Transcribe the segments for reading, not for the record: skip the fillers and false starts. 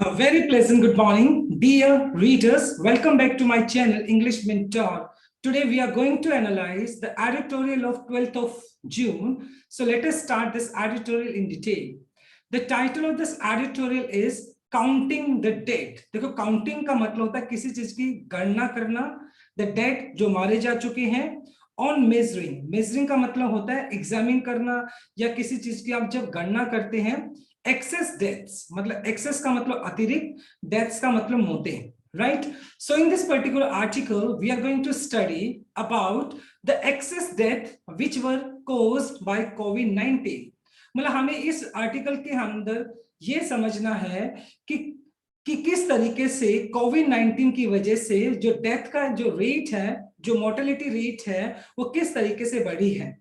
A very pleasant good morning, dear readers. Welcome back to my channel, English Mentor. Today we are going to analyze the editorial of 12th of June. So let us start this editorial in detail. The title of this editorial is Counting the Dead. देखो counting का मतलब होता है किसी चीज की गणना करना, the dead जो मारे जा चुके हैं, on measuring का मतलब होता है एग्जामिन करना या किसी चीज की आप जब गणना करते हैं. एक्सेस डेथ्स मतलब एक्सेस का मतलब अतिरिक्त, डेथ्स का मतलब मोटे, right? So in this particular article we are going to study about the excess death which were caused by COVID-19. मतलब हमें इस आर्टिकल के अंदर ये समझना है कि किस तरीके से कोविड-19 की वजह से जो डेथ का जो रेट है, जो मोर्टेलिटी रेट है, वो किस तरीके से बढ़ी है.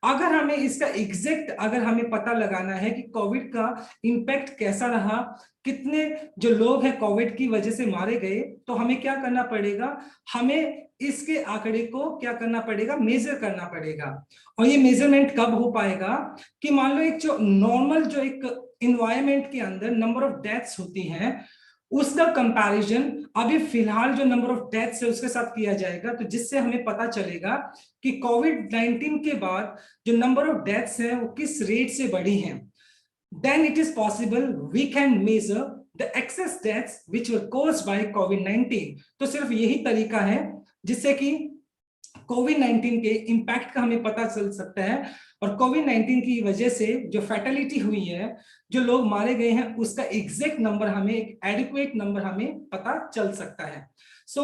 अगर हमें इसका एग्जैक्ट अगर हमें पता लगाना है कि कोविड का इंपैक्ट कैसा रहा, कितने जो लोग हैं कोविड की वजह से मारे गए, तो हमें क्या करना पड़ेगा, हमें इसके आंकड़े को क्या करना पड़ेगा, मेजर करना पड़ेगा. और ये मेजरमेंट कब हो पाएगा कि मान लो एक जो नॉर्मल जो एक इन्वायरमेंट के अंदर नंबर ऑफ डेथ्स होती हैं, उसका कंपैरिजन अभी फिलहाल जो नंबर ऑफ डेथ्स है उसके साथ किया जाएगा, तो जिससे हमें पता चलेगा कि कोविड-19 के बाद जो नंबर ऑफ डेथ्स है वो किस रेट से बढ़ी हैं. Then it is possible we can measure the excess deaths which were caused by कोविड-19. तो सिर्फ यही तरीका है जिससे कि कोविड-19 के इंपैक्ट का हमें पता चल सकता है, और कोविड-19 की वजह से जो फैटेलिटी हुई है, जो लोग मारे गए हैं, उसका एग्जैक्ट नंबर हमें, एक एडिक्वेट नंबर हमें पता चल सकता है. So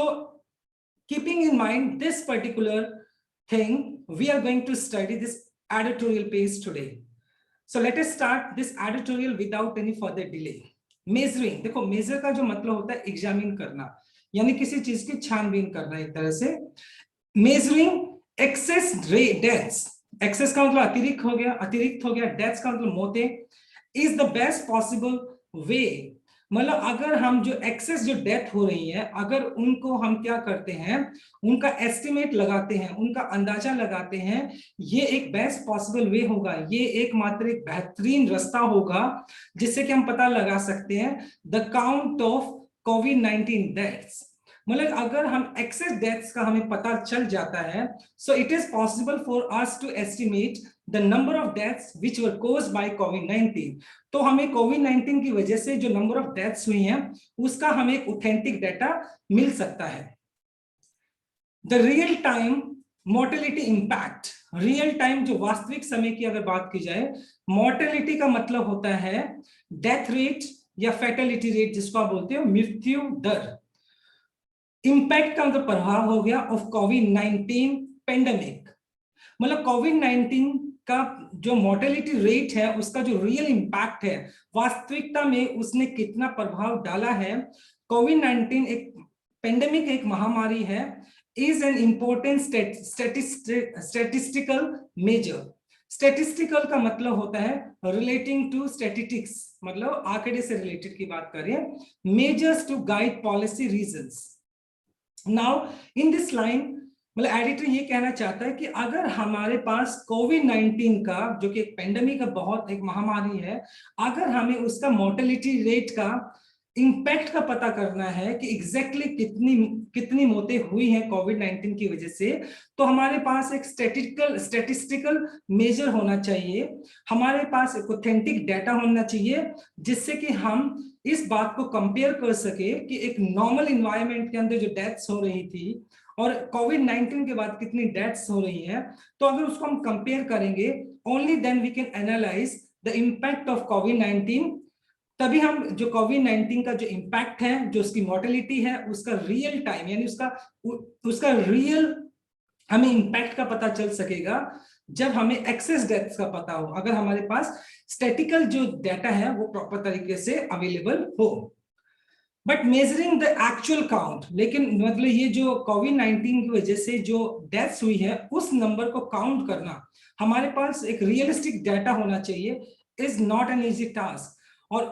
keeping in mind this particular thing, we are going to study this editorial page today. So let us start this editorial without any further delay. Measuring, देखो measure का जो मतलब होता है एग्जामिन करना, यानी किसी चीज की छानबीन करना एक तरह से. मेजरिंग एक्सेस डेथ्स, एक्सेस का मतलब अतिरिक्त हो गया, डेथ्स का मतलब मोते, is the best possible way. मतलब अगर हम जो एक्सेस जो डेथ हो रही है, अगर उनको हम क्या करते हैं, उनका एस्टिमेट लगाते हैं, उनका अंदाजा लगाते हैं, ये एक बेस्ट पॉसिबल वे होगा, ये एकमात्र एक बेहतरीन रास्ता होगा जिससे कि हम पता लगा सकते हैं the count of covid deaths. मतलब अगर हम एक्सेस डेथ्स का हमें पता चल जाता है, so it is possible for us to estimate the number of deaths which were caused by कोविड-19. तो हमें कोविड-19 की वजह से जो नंबर ऑफ डेथ्स हुई हैं उसका हमें एक ऑथेंटिक डाटा मिल सकता है. The real time mortality impact, real time जो वास्तविक समय की अगर बात की जाए, मोर्टेलिटी का मतलब होता है डेथ रेट या फैटेलिटी रेट, जिसको आप बोलते हो मृत्यु दर. इंपैक्ट का मतलब प्रभाव हो गया ऑफ कोविड-19 पेंडेमिक. मतलब कोविड-19 का जो मोर्टेलिटी रेट है, उसका जो रियल इंपैक्ट है, वास्तविकता में उसने कितना प्रभाव डाला है. कोविड-19 एक पेंडेमिक, एक महामारी है, is an important statistical measure. Statistical का मतलब होता है रिलेटिंग टू स्टैटिस्टिक्स, मतलब आंकड़े से रिलेटेड की बात करें. Measures to guide policy reasons. Now in this line मतलब एडिटर ये कहना चाहता है कि अगर हमारे पास कोविड-19 का जो कि एक पेंडेमिक का बहुत एक महामारी है, अगर हमें उसका मोर्टेलिटी रेट का इंपैक्ट का पता करना है कि एग्जैक्टली कितनी मौतें हुई हैं कोविड-19 की वजह से, तो हमारे पास एक स्टैटिस्टिकल मेजर होना चाहिए, हमारे पास एक ऑथेंटिक डाटा होना चाहिए, जिससे कि हम इस बात को कंपेयर कर सके कि एक नॉर्मल इन्वायरमेंट के अंदर जो डेथ्स हो रही थी और कोविड-19 के बाद कितनी डेथ्स हो रही है, तो अगर उसको हम कंपेयर करेंगे, only then we can analyse the impact of कोविड-19. तभी हम जो कोविड-19 का जो इंपैक्ट है, जो उसकी मोर्टेलिटी है, उसका रियल टाइम यानी उसका रियल हमें इंपैक्ट का पता चल सकेगा जब हमें एक्सेस डेथ्स का पता हो, अगर हमारे पास स्टैटिकल जो डाटा है वो प्रॉपर तरीके से अवेलेबल हो. But measuring the actual count, लेकिन मतलब ये जो कोविड-19 की वजह से जो डेथ्स हुई है उस नंबर को काउंट करना, हमारे पास एक रियलिस्टिक डाटा होना चाहिए, is not an easy task. और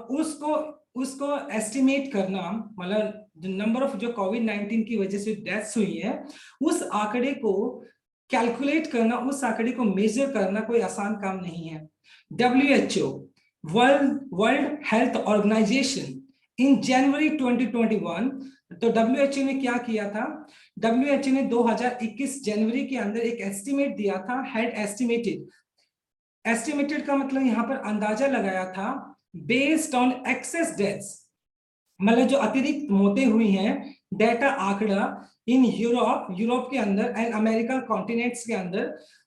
उसको एस्टिमेट करना, मतलब नंबर ऑफ जो कोविड-19 की वजह से डेथ्स हुई है, उस आंकड़े को कैलकुलेट करना, उस आंकड़े को मेजर करना कोई आसान काम नहीं है. WHO, वर्ल्ड हेल्थ ऑर्गेनाइजेशन, इन जनवरी 2021 तो WHO ने क्या किया था, WHO ने 2021 जनवरी के अंदर एक एस्टिमेट दिया था, हेड एस्टिमेटेड का मतलब यहां पर अंदाजा लगाया था बेस्ड ऑन एक्सेस डेथ्स, मतलब जो अतिरिक्त मौतें हुई हैं, डेटा आंकड़ा इन यूरोप के अंदर एंड अमेरिका कॉन्टिनेंट्स के अंदर,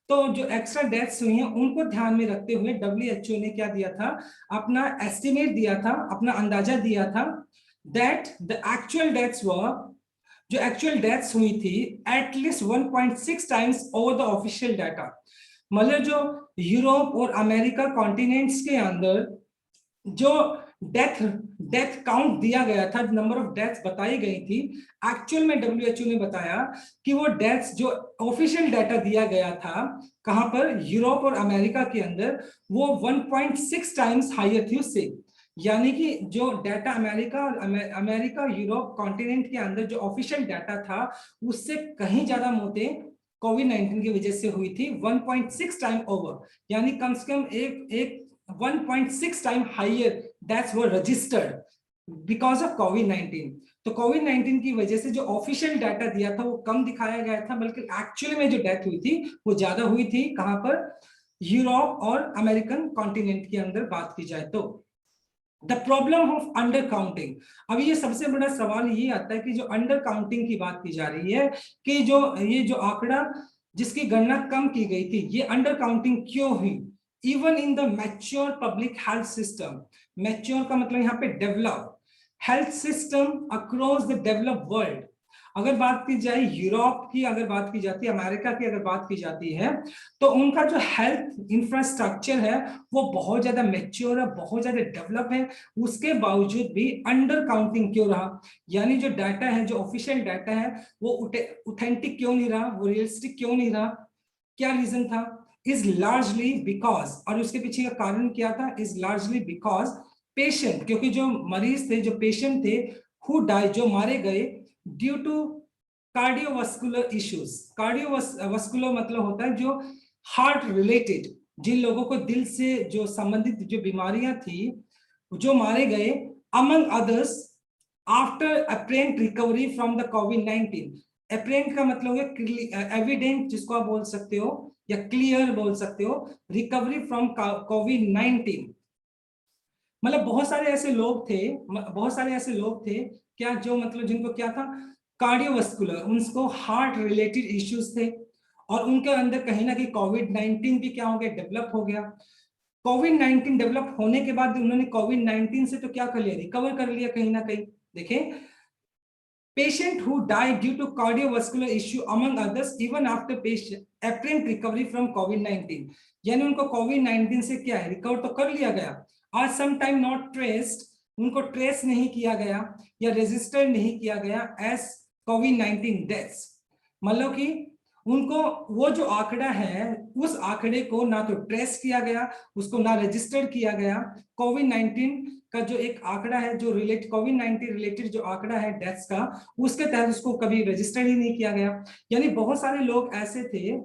तो जो एक्स्ट्रा डेथ्स हुई हैं उनको ध्यान में रखते हुए WHO ने क्या दिया था, अपना एस्टिमेट दिया था, अपना अंदाजा दिया था दैट द एक्चुअल डेथ्स वर, जो एक्चुअल डेथ्स हुई थी at least 1.6 times over the official data, मतलब जो यूरोप और अमेरिका कॉन्टिनेंट्स के अंदर जो डेथ काउंट दिया गया था, नंबर ऑफ डेथ्स बताई गई थी, एक्चुअल में WHO ने बताया कि वो डेथ्स जो ऑफिशियल डाटा दिया गया था कहां पर, यूरोप और अमेरिका के अंदर, वो 1.6 टाइम्स हायर थी उससे, यानी कि जो डाटा अमेरिका यूरोप कॉन्टिनेंट के अंदर जो ऑफिशियल डाटा था उससे कहीं ज्यादा मौतें कोविड-19 की वजह से हुई थी, 1.6 टाइम ओवर, यानी कम से कम एक 1.6 time higher deaths were registered because of कोविड-19। तो कोविड-19 की वजह से जो ऑफिशियल डाटा दिया था वो कम दिखाया गया था, बल्कि एक्चुअली में जो डेथ हुई थी वो ज्यादा हुई थी, कहां पर, यूरोप और अमेरिकन कॉन्टिनेंट के अंदर बात की जाए तो। The problem of under counting, अभी ये सबसे बड़ा सवाल ये आता है कि जो अंडर काउंटिंग की बात की जा रही है कि ये जो आंकड़ा जिसकी गणना कम की गई थी, ये अंडर काउंटिंग क्यों हुई, even in the mature public health system, mature का मतलब यहाँ पे develop health system across the developed world, अगर बात की जाए यूरोप की, अगर बात की जाती है अमेरिका की, अगर बात की जाती है तो उनका जो हेल्थ इंफ्रास्ट्रक्चर है वो बहुत ज्यादा मैच्योर है, बहुत ज्यादा डेवलप है, उसके बावजूद भी अंडर काउंटिंग क्यों रहा, यानी जो डाटा है, जो ऑफिशियल डाटा है वो ऑथेंटिक क्यों नहीं रहा, वो रियलिस्टिक क्यों नहीं रहा, क्या रीजन था, इज लार्जली बिकॉज, और उसके पीछे का कारण क्या था, इज लार्जली बिकॉज पेशेंट, क्योंकि जो मरीज थे, जो पेशेंट थे, हु डाई, जो मारे गए due to cardiovascular issues, cardiovascular मतलब होता है जो हार्ट रिलेटेड, जिन लोगों को दिल से जो संबंधित जो बीमारियां थी, जो मारे गए, among others after apparent recovery from the कोविड-19, अप्रेंट का मतलब है एविडेंट जिसको आप बोल सकते हो या क्लियर बोल सकते हो, रिकवरी फ्रॉम कोविड-19, मतलब बहुत सारे ऐसे लोग थे, बहुत सारे ऐसे लोग थे क्या, जो मतलब जिनको क्या था, कार्डियोवास्कुलर, उनको हार्ट रिलेटेड इश्यूज थे, और उनके अंदर कहीं ना कहीं कोविड-19 भी क्या हो गया, डेवलप हो गया। कोविड-19 डेवलप होने के बाद उन्होंने कोविड-19 से तो क्या कर लिया, रिकवर कर लिया कहीं ना कहीं। देखें, patient who died due to cardiovascular issue among others even after patient apparent recovery from COVID-19, यानी उनको COVID-19 से क्या है, रिकवर तो कर लिया गया, और सम टाइम नॉट ट्रेस्ड, उनको ट्रेस नहीं किया गया या रजिस्टर नहीं किया गया एज COVID-19 डेथ्स, मतलब कि उनको वो जो आंकड़ा है उस आंकड़े को ना तो ट्रेस किया गया, उसको ना रजिस्टर किया गया, कोविड-19 का जो एक आंकड़ा है जो कोविड-19 रिलेटेड जो आंकड़ा है डेथ्स का, उसके तहत उसको कभी रजिस्टर ही नहीं किया गया। यानी बहुत सारे लोग ऐसे थे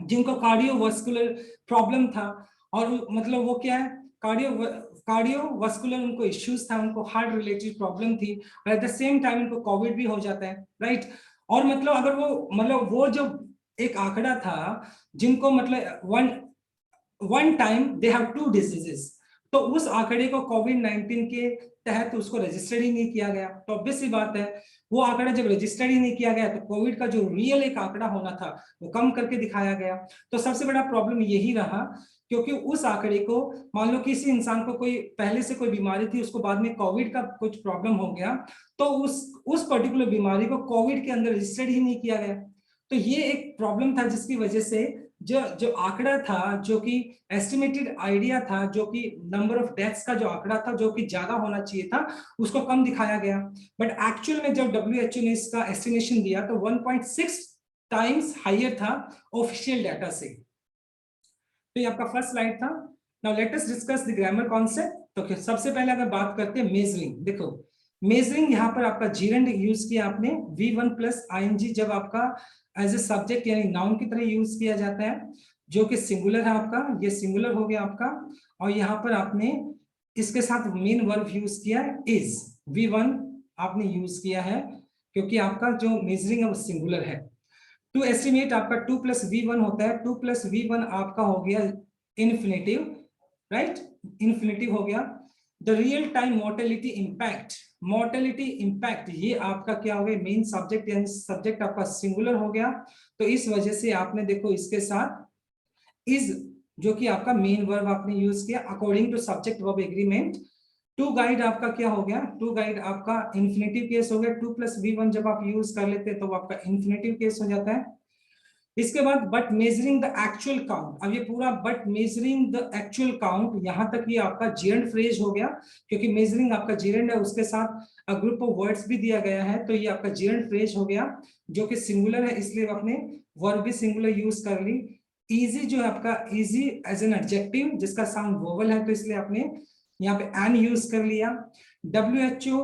जिनको कार्डियोवास्कुलर प्रॉब्लम था, और मतलब वो क्या है, कार्डियोवास्कुलर उनको इश्यूज था, उनको हार्ट रिलेटेड प्रॉब्लम थी, और एट द सेम टाइम उनको कोविड भी हो जाता है, राइट। और मतलब अगर वो जो एक आंकड़ा था जिनको मतलब one time they have two diseases, तो उस आंकड़े को कोविड-19 के तहत उसको रजिस्टर ही नहीं किया गया, तो ऑब्वियस सी बात है वो आंकड़ा जब रजिस्टर ही नहीं किया गया तो कोविड का जो रियल एक आंकड़ा होना था वो कम करके दिखाया गया। तो सबसे बड़ा प्रॉब्लम यही रहा, क्योंकि उस आंकड़े को, मान लो किसी इंसान को कोई पहले से कोई बीमारी थी, उसको बाद में कोविड का कुछ प्रॉब्लम हो गया, तो उस पर्टिकुलर बीमारी को कोविड के अंदर रजिस्टर्ड ही नहीं किया गया। तो ये एक प्रॉब्लम था जिसकी वजह से जो आंकड़ा था, जो कि एस्टिमेटेड आइडिया था, जो कि नंबर ऑफ डेथ्स का जो आंकड़ा था जो कि ज्यादा होना चाहिए था, उसको कम दिखाया गया। बट एक्चुअल में जब WHO ने इसका एस्टिमेशन दिया तो 1.6 टाइम्स हायर था ऑफिशियल डाटा से। तो ये आपका फर्स्ट स्लाइड था। Now let us discuss the grammar concept. तो सबसे पहले अगर बात करते हैं मेजरिंग, देखो मेजरिंग यहाँ पर आपका जीरेंड यूज किया आपने, V1 प्लस ING जब आपका एज ए सब्जेक्ट यानी नाउन की तरह यूज किया जाता है, जो कि सिंगुलर है आपका, ये सिंगुलर हो गया आपका, और यहाँ पर आपने इसके साथ मेन वर्ब यूज किया है इज, V1 आपने यूज किया है क्योंकि आपका जो मेजरिंग है वो सिंगुलर है। टू एस्टिमेट आपका 2+V1 होता है, 2+V1 आपका हो गया इन्फिनेटिव, राइट, इन्फिनेटिव हो गया। The real time mortality impact, mortality impact ये आपका क्या हो गया, मेन सब्जेक्ट यानी सब्जेक्ट आपका सिंगुलर हो गया, तो इस वजह से आपने देखो इसके साथ इज जो कि आपका मेन वर्ब आपने यूज किया according to subject verb agreement. To guide आपका क्या हो गया, टू गाइड आपका इन्फिनेटिव केस हो गया, 2+V1 जब आप यूज कर लेते हैं तो आपका इन्फिनेटिव केस हो जाता है। इसके बाद but measuring the actual count, अब ये पूरा but measuring the actual count यहां तक ये आपका जेरेंड फ्रेज हो गया, क्योंकि मेजरिंग आपका जेरेंड है, उसके साथ ग्रुप ऑफ वर्ड्स भी दिया गया है, तो ये आपका जेरेंड फ्रेज हो गया जो कि सिंगुलर है, इसलिए आपने वर्ब भी सिंगुलर यूज कर ली। इजी जो है आपका इजी एज एन एडजेक्टिव जिसका साउंड वोवल है, तो इसलिए आपने यहाँ पे एन यूज कर लिया। WHO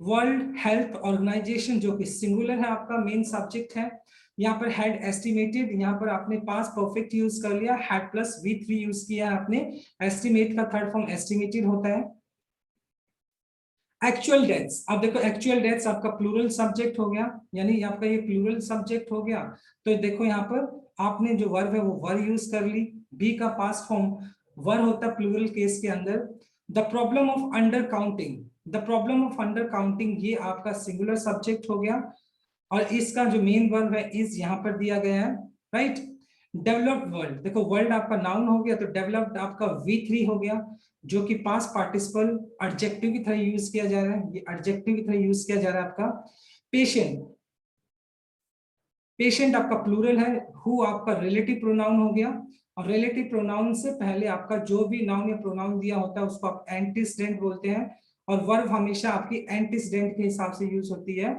वर्ल्ड हेल्थ ऑर्गेनाइजेशन जो कि सिंगुलर है आपका मेन सब्जेक्ट है, यहाँ पर हैड एस्टिमेटेड, यहाँ पर आपने पास परफेक्ट यूज कर लिया, हैड प्लस V3 यूज किया है आपने, एस्टिमेट का थर्ड फॉर्म एस्टिमेटेड होता है। एक्चुअल डेथ्स, अब देखो एक्चुअल डेथ्स आपका प्लूरल सब्जेक्ट हो गया, यानी आपका ये प्लूरल सब्जेक्ट हो गया, तो देखो यहाँ पर आपने जो वर्ब है वो वर्ब यूज कर ली, बी का पास्ट फॉर्म वर्ब होता है प्लूरल केस के अंदर। The problem of under counting, the problem of under counting ये आपका सिंगुलर सब्जेक्ट हो गया, और इसका जो मेन वर्ब है इस यहाँ पर दिया गया है, राइट। डेवलप्ड वर्ल्ड, देखो वर्ल्ड आपका नाउन हो गया, तो डेवलप्ड आपका V3 हो गया, जो कि पास्ट पार्टिसिपल एडजेक्टिव की तरह यूज किया जा रहा है, ये एडजेक्टिव की तरह यूज किया जा रहा है आपका। पेशेंट, पेशेंट आपका प्लूरल है, हु आपका रिलेटिव प्रोनाउन हो गया, और रिलेटिव प्रोनाउन से पहले आपका जो भी नाउन या प्रोनाउन दिया होता है उसको आप एंटीसीडेंट बोलते हैं, और वर्ब हमेशा आपकी एंटीसीडेंट के हिसाब से यूज होती है।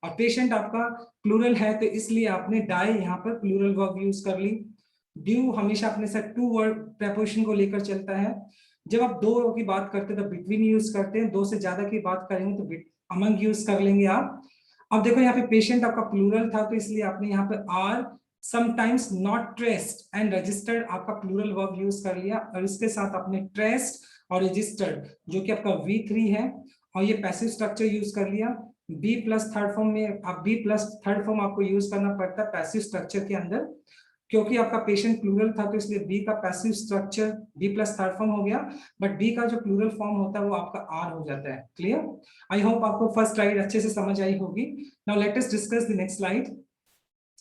और पेशेंट आपका प्लूरल है, तो इसलिए आपने डाई यहाँ पर प्लूरल वर्ब यूज कर ली। ड्यू हमेशा अपने साथ टू वर्ड प्रेपोजिशन को लेकर चलता है, जब आप दो की बात करते हैं तो बिटवीन यूज करते हैं, दो से ज्यादा की बात करेंगे तो अमंग यूज कर लेंगे आप। अब देखो यहाँ पे पेशेंट आपका प्लूरल था, तो इसलिए आपने यहाँ पे are sometimes not traced and registered आपका प्लूरल वर्ब यूज कर लिया, और इसके साथ आपने ट्रेस्ड और रजिस्टर्ड जो कि आपका V3 है, और ये पैसिव स्ट्रक्चर यूज कर लिया। बी प्लस थर्ड फॉर्म में आप बी प्लस थर्ड फॉर्म आपको यूज करना पड़ता है पैसिव स्ट्रक्चर के अंदर, क्योंकि आपका पेशेंट प्लूरल था, तो इसलिए बी का passive structure be plus third form हो गया, बट बी का जो प्लूरल फॉर्म होता है वो आपका आर हो जाता है। क्लियर? आई होप आपको फर्स्ट स्लाइड अच्छे से समझ आई होगी। Now let us discuss the next slide.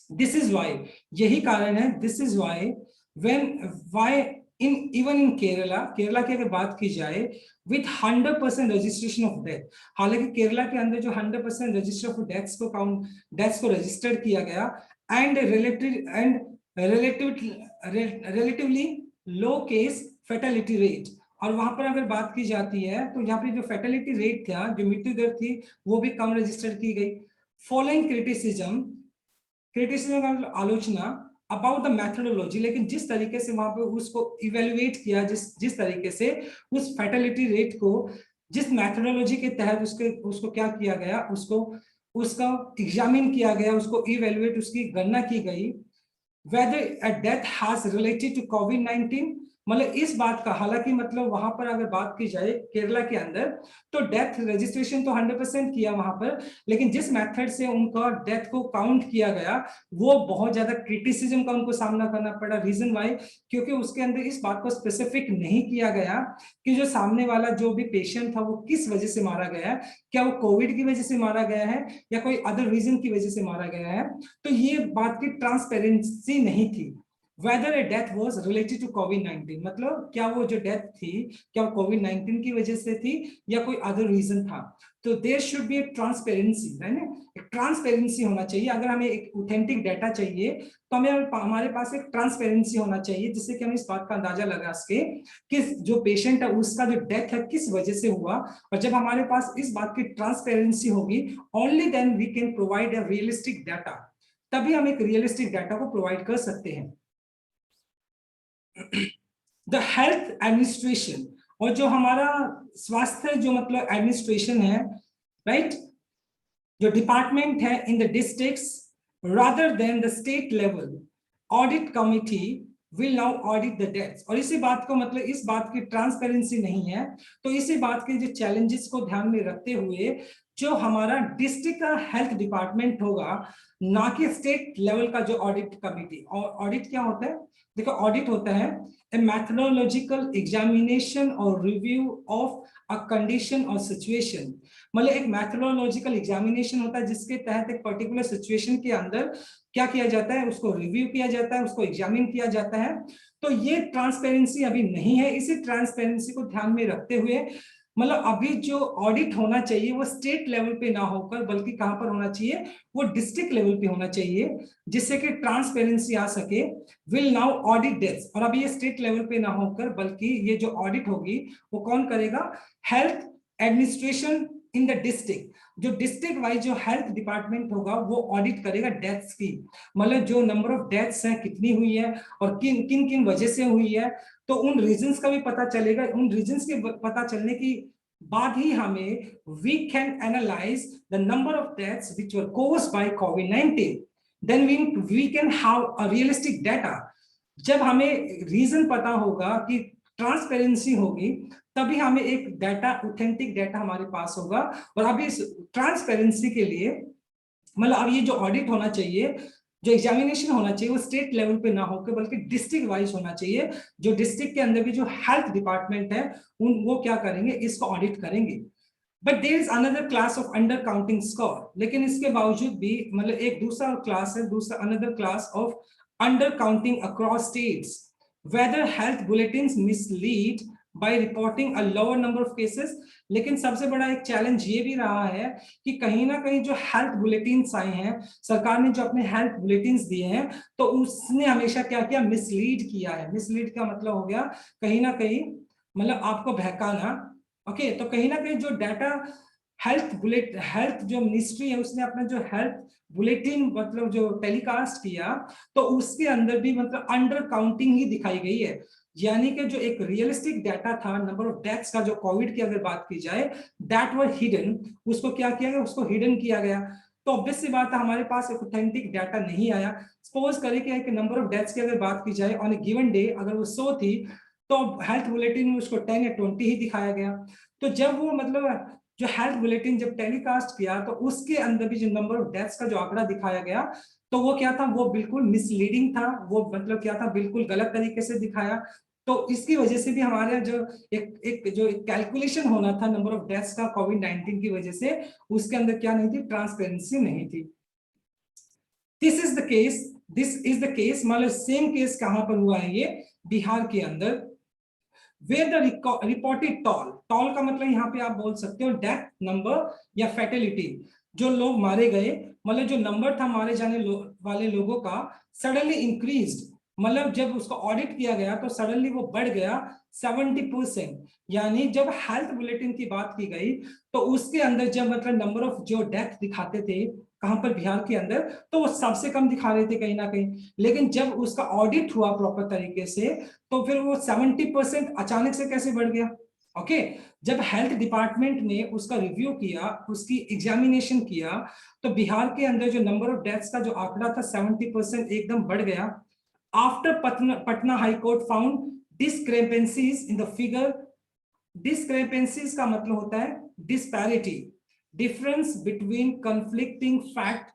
This is why, यही कारण है, this is why when why in even in Kerala, Kerala की अगर बात की जाए विथ 100% रजिस्ट्रेशन ऑफ डेथ, हालांकि केरला के अंदर जो 100% रजिस्टर ऑफ डेथ्स को काउंट, डेथ्स को रजिस्टर किया गया, and relatively low case fatality rate, और वहां पर अगर बात की जाती है तो यहाँ पे जो फेटेलिटी रेट था, जो मृत्यु दर थी, वो भी कम रजिस्टर की गई। फॉलोइंग क्रिटिसिज्म, क्रिटिसिज्म का आलोचना अबाउट द मेथोडोलॉजी, लेकिन जिस तरीके से वहां पे उसको इवेल्युएट किया, जिस तरीके से उस फैटेलिटी रेट को जिस मेथोडोलॉजी के तहत उसको क्या किया गया, उसका एग्जामिन किया गया, उसको इवेल्युएट, उसकी गणना की गई। whether a death has related to COVID-19, मतलब इस बात का, हालांकि मतलब वहां पर अगर बात की जाए केरला के अंदर तो डेथ रजिस्ट्रेशन तो 100% किया वहां पर, लेकिन जिस मेथड से उनका डेथ को काउंट किया गया वो बहुत ज्यादा क्रिटिसिज्म का उनको सामना करना पड़ा। रीजन वाई, क्योंकि उसके अंदर इस बात को स्पेसिफिक नहीं किया गया कि जो सामने वाला जो भी पेशेंट था वो किस वजह से मारा गया है, क्या वो कोविड की वजह से मारा गया है या कोई अदर रीजन की वजह से मारा गया है, तो ये बात की ट्रांसपेरेंसी नहीं थी। whether a death was related to COVID-19, मतलब क्या वो जो डेथ थी क्या वो COVID-19 की वजह से थी या कोई अदर रीजन था, तो देयर शुड बी एक ट्रांसपेरेंसी, है ना, एक ट्रांसपेरेंसी होना चाहिए। अगर हमें एक ऑथेंटिक डाटा चाहिए तो हमें हमारे पास एक ट्रांसपेरेंसी होना चाहिए, जिससे कि हम इस बात का अंदाजा लगा सके कि जो पेशेंट है उसका जो डेथ है किस वजह से हुआ, और जब हमारे पास इस बात की ट्रांसपेरेंसी होगी only then we can provide a realistic data, तभी हम एक रियलिस्टिक डाटा को प्रोवाइड कर सकते हैं। द हेल्थ एडमिनिस्ट्रेशन, और जो हमारा स्वास्थ्य जो मतलब एडमिनिस्ट्रेशन है, राइट, जो डिपार्टमेंट है in the districts rather than the state level audit committee will now audit the debts। और इसी बात को मतलब इस बात की ट्रांसपेरेंसी नहीं है, तो इसी बात के जो चैलेंजेस को ध्यान में रखते हुए जो हमारा डिस्ट्रिक्ट का हेल्थ डिपार्टमेंट होगा, ना कि स्टेट लेवल का जो ऑडिट कमिटी। और ऑडिट क्या होता है, देखो ऑडिट होता है a methodological examination or review of a condition or situation। मतलब एक मैथोलॉजिकल एग्जामिनेशन होता है जिसके तहत एक पर्टिकुलर सिचुएशन के अंदर क्या किया जाता है, उसको रिव्यू किया जाता है, उसको एग्जामिन किया जाता है। तो ये ट्रांसपेरेंसी अभी नहीं है। इसी ट्रांसपेरेंसी को ध्यान में रखते हुए मतलब अभी जो ऑडिट होना चाहिए वो स्टेट लेवल पे ना होकर बल्कि कहां पर होना चाहिए, वो डिस्ट्रिक्ट लेवल पे होना चाहिए, जिससे कि ट्रांसपेरेंसी आ सके। Will now audit dates. और अभी ये स्टेट लेवल पे ना होकर बल्कि ये जो ऑडिट होगी वो कौन करेगा, health administration in the district. जो डिस्ट्रिक्ट वाइज जो हेल्थ डिपार्टमेंट होगा वो ऑडिट करेगा डेथ्स की, मतलब जो नंबर ऑफ डेथ्स हैं कितनी हुई है और किन किन किन वजह से हुई है। तो उन रीजंस का भी पता चलेगा। उन रीजंस के पता चलने की बाद ही हमें we can analyse the number of deaths which were caused by कोविड-19। Then we can have a realistic data. जब हमें रीजन पता होगा कि ट्रांसपेरेंसी होगी तभी हमें एक डाटा, ऑथेंटिक डाटा हमारे पास होगा। और अभी इस ट्रांसपेरेंसी के लिए मतलब अब ये जो ऑडिट होना चाहिए, जो एग्जामिनेशन होना चाहिए वो स्टेट लेवल पे ना होकर बल्कि डिस्ट्रिक्ट वाइज होना चाहिए। जो डिस्ट्रिक्ट के अंदर भी जो हेल्थ डिपार्टमेंट है उन वो क्या करेंगे, इसको ऑडिट करेंगे। But there is another class of under counting score. लेकिन इसके बावजूद भी मतलब एक दूसरा क्लास है, दूसरा another class of under counting across states, whether health bulletins mislead by reporting a lower number of cases. लेकिन सबसे बड़ा एक चैलेंज ये भी रहा है कि कहीं ना कहीं जो हेल्थ बुलेटिन्स आए हैं, सरकार ने जो अपने हेल्थ बुलेटिन्स दिए हैं, तो उसने हमेशा क्या किया, मिसलीड किया है। मिसलीड का मतलब हो गया कहीं ना कहीं मतलब आपको बहकाना। ओके, तो कहीं ना कहीं जो डाटा हेल्थ जो मिनिस्ट्री है उसने अपना जो हेल्थ बुलेटिन मतलब जो टेलीकास्ट किया तो उसके अंदर भी मतलब अंडर काउंटिंग ही दिखाई गई है। यानी कि जो एक रियलिस्टिक डाटा था नंबर ऑफ डेथ्स का, जो कोविड की अगर बात की जाए, दैट वर हिडन, उसको क्या किया गया, उसको हिडन किया गया। तो ऑब्वियस सी बात है हमारे पास एक ऑथेंटिक डाटा नहीं आया। सपोज करें कि नंबर ऑफ डेथ्स की अगर बात की जाए ऑन ए गिवन डे अगर वो 100 थी तो हेल्थ बुलेटिन में उसको 10 या 20 ही दिखाया गया। तो जब वो मतलब जो हेल्थ बुलेटिन जब टेलीकास्ट किया तो उसके अंदर भी जो नंबर ऑफ डेथ्स का जो आंकड़ा दिखाया गया तो वो क्या था, वो बिल्कुल मिसलीडिंग था। वो मतलब क्या था, बिल्कुल गलत तरीके से दिखाया। तो इसकी वजह से भी हमारे जो एक जो कैलकुलेशन होना था नंबर ऑफ डेथ्स का कोविड-19 की वजह से, उसके अंदर क्या नहीं थी, ट्रांसपेरेंसी नहीं थी। दिस इज द केस मतलब सेम केस कहां पर हुआ है, ये बिहार के अंदर। Where the reported टॉल का मतलब यहाँ पे आप बोल सकते हो डेथ नंबर या फैटेलिटी। जो लोग मारे गए मतलब जो नंबर था मारे जाने वाले लोगों का सडनली इंक्रीज्ड, मतलब जब उसको ऑडिट किया गया तो सडनली वो बढ़ गया 70%। यानी जब हेल्थ बुलेटिन की बात की गई तो उसके अंदर जब मतलब नंबर ऑफ जो डेथ दिखाते थे कहां पर, बिहार के अंदर, तो वो सबसे कम दिखा रहे थे कहीं ना कहीं। लेकिन जब उसका ऑडिट हुआ प्रॉपर तरीके से तो फिर वो 70% अचानक से कैसे बढ़ गया। ओके, जब हेल्थ डिपार्टमेंट ने उसका रिव्यू किया, उसकी एग्जामिनेशन किया, तो बिहार के अंदर जो नंबर ऑफ डेथ्स का जो आंकड़ा था 70% एकदम बढ़ गया। After Patna high court found डिस्क्रेपेंसीज in the figure. डिस्क्रेपेंसीज का मतलब होता है disparity, difference between conflicting fact,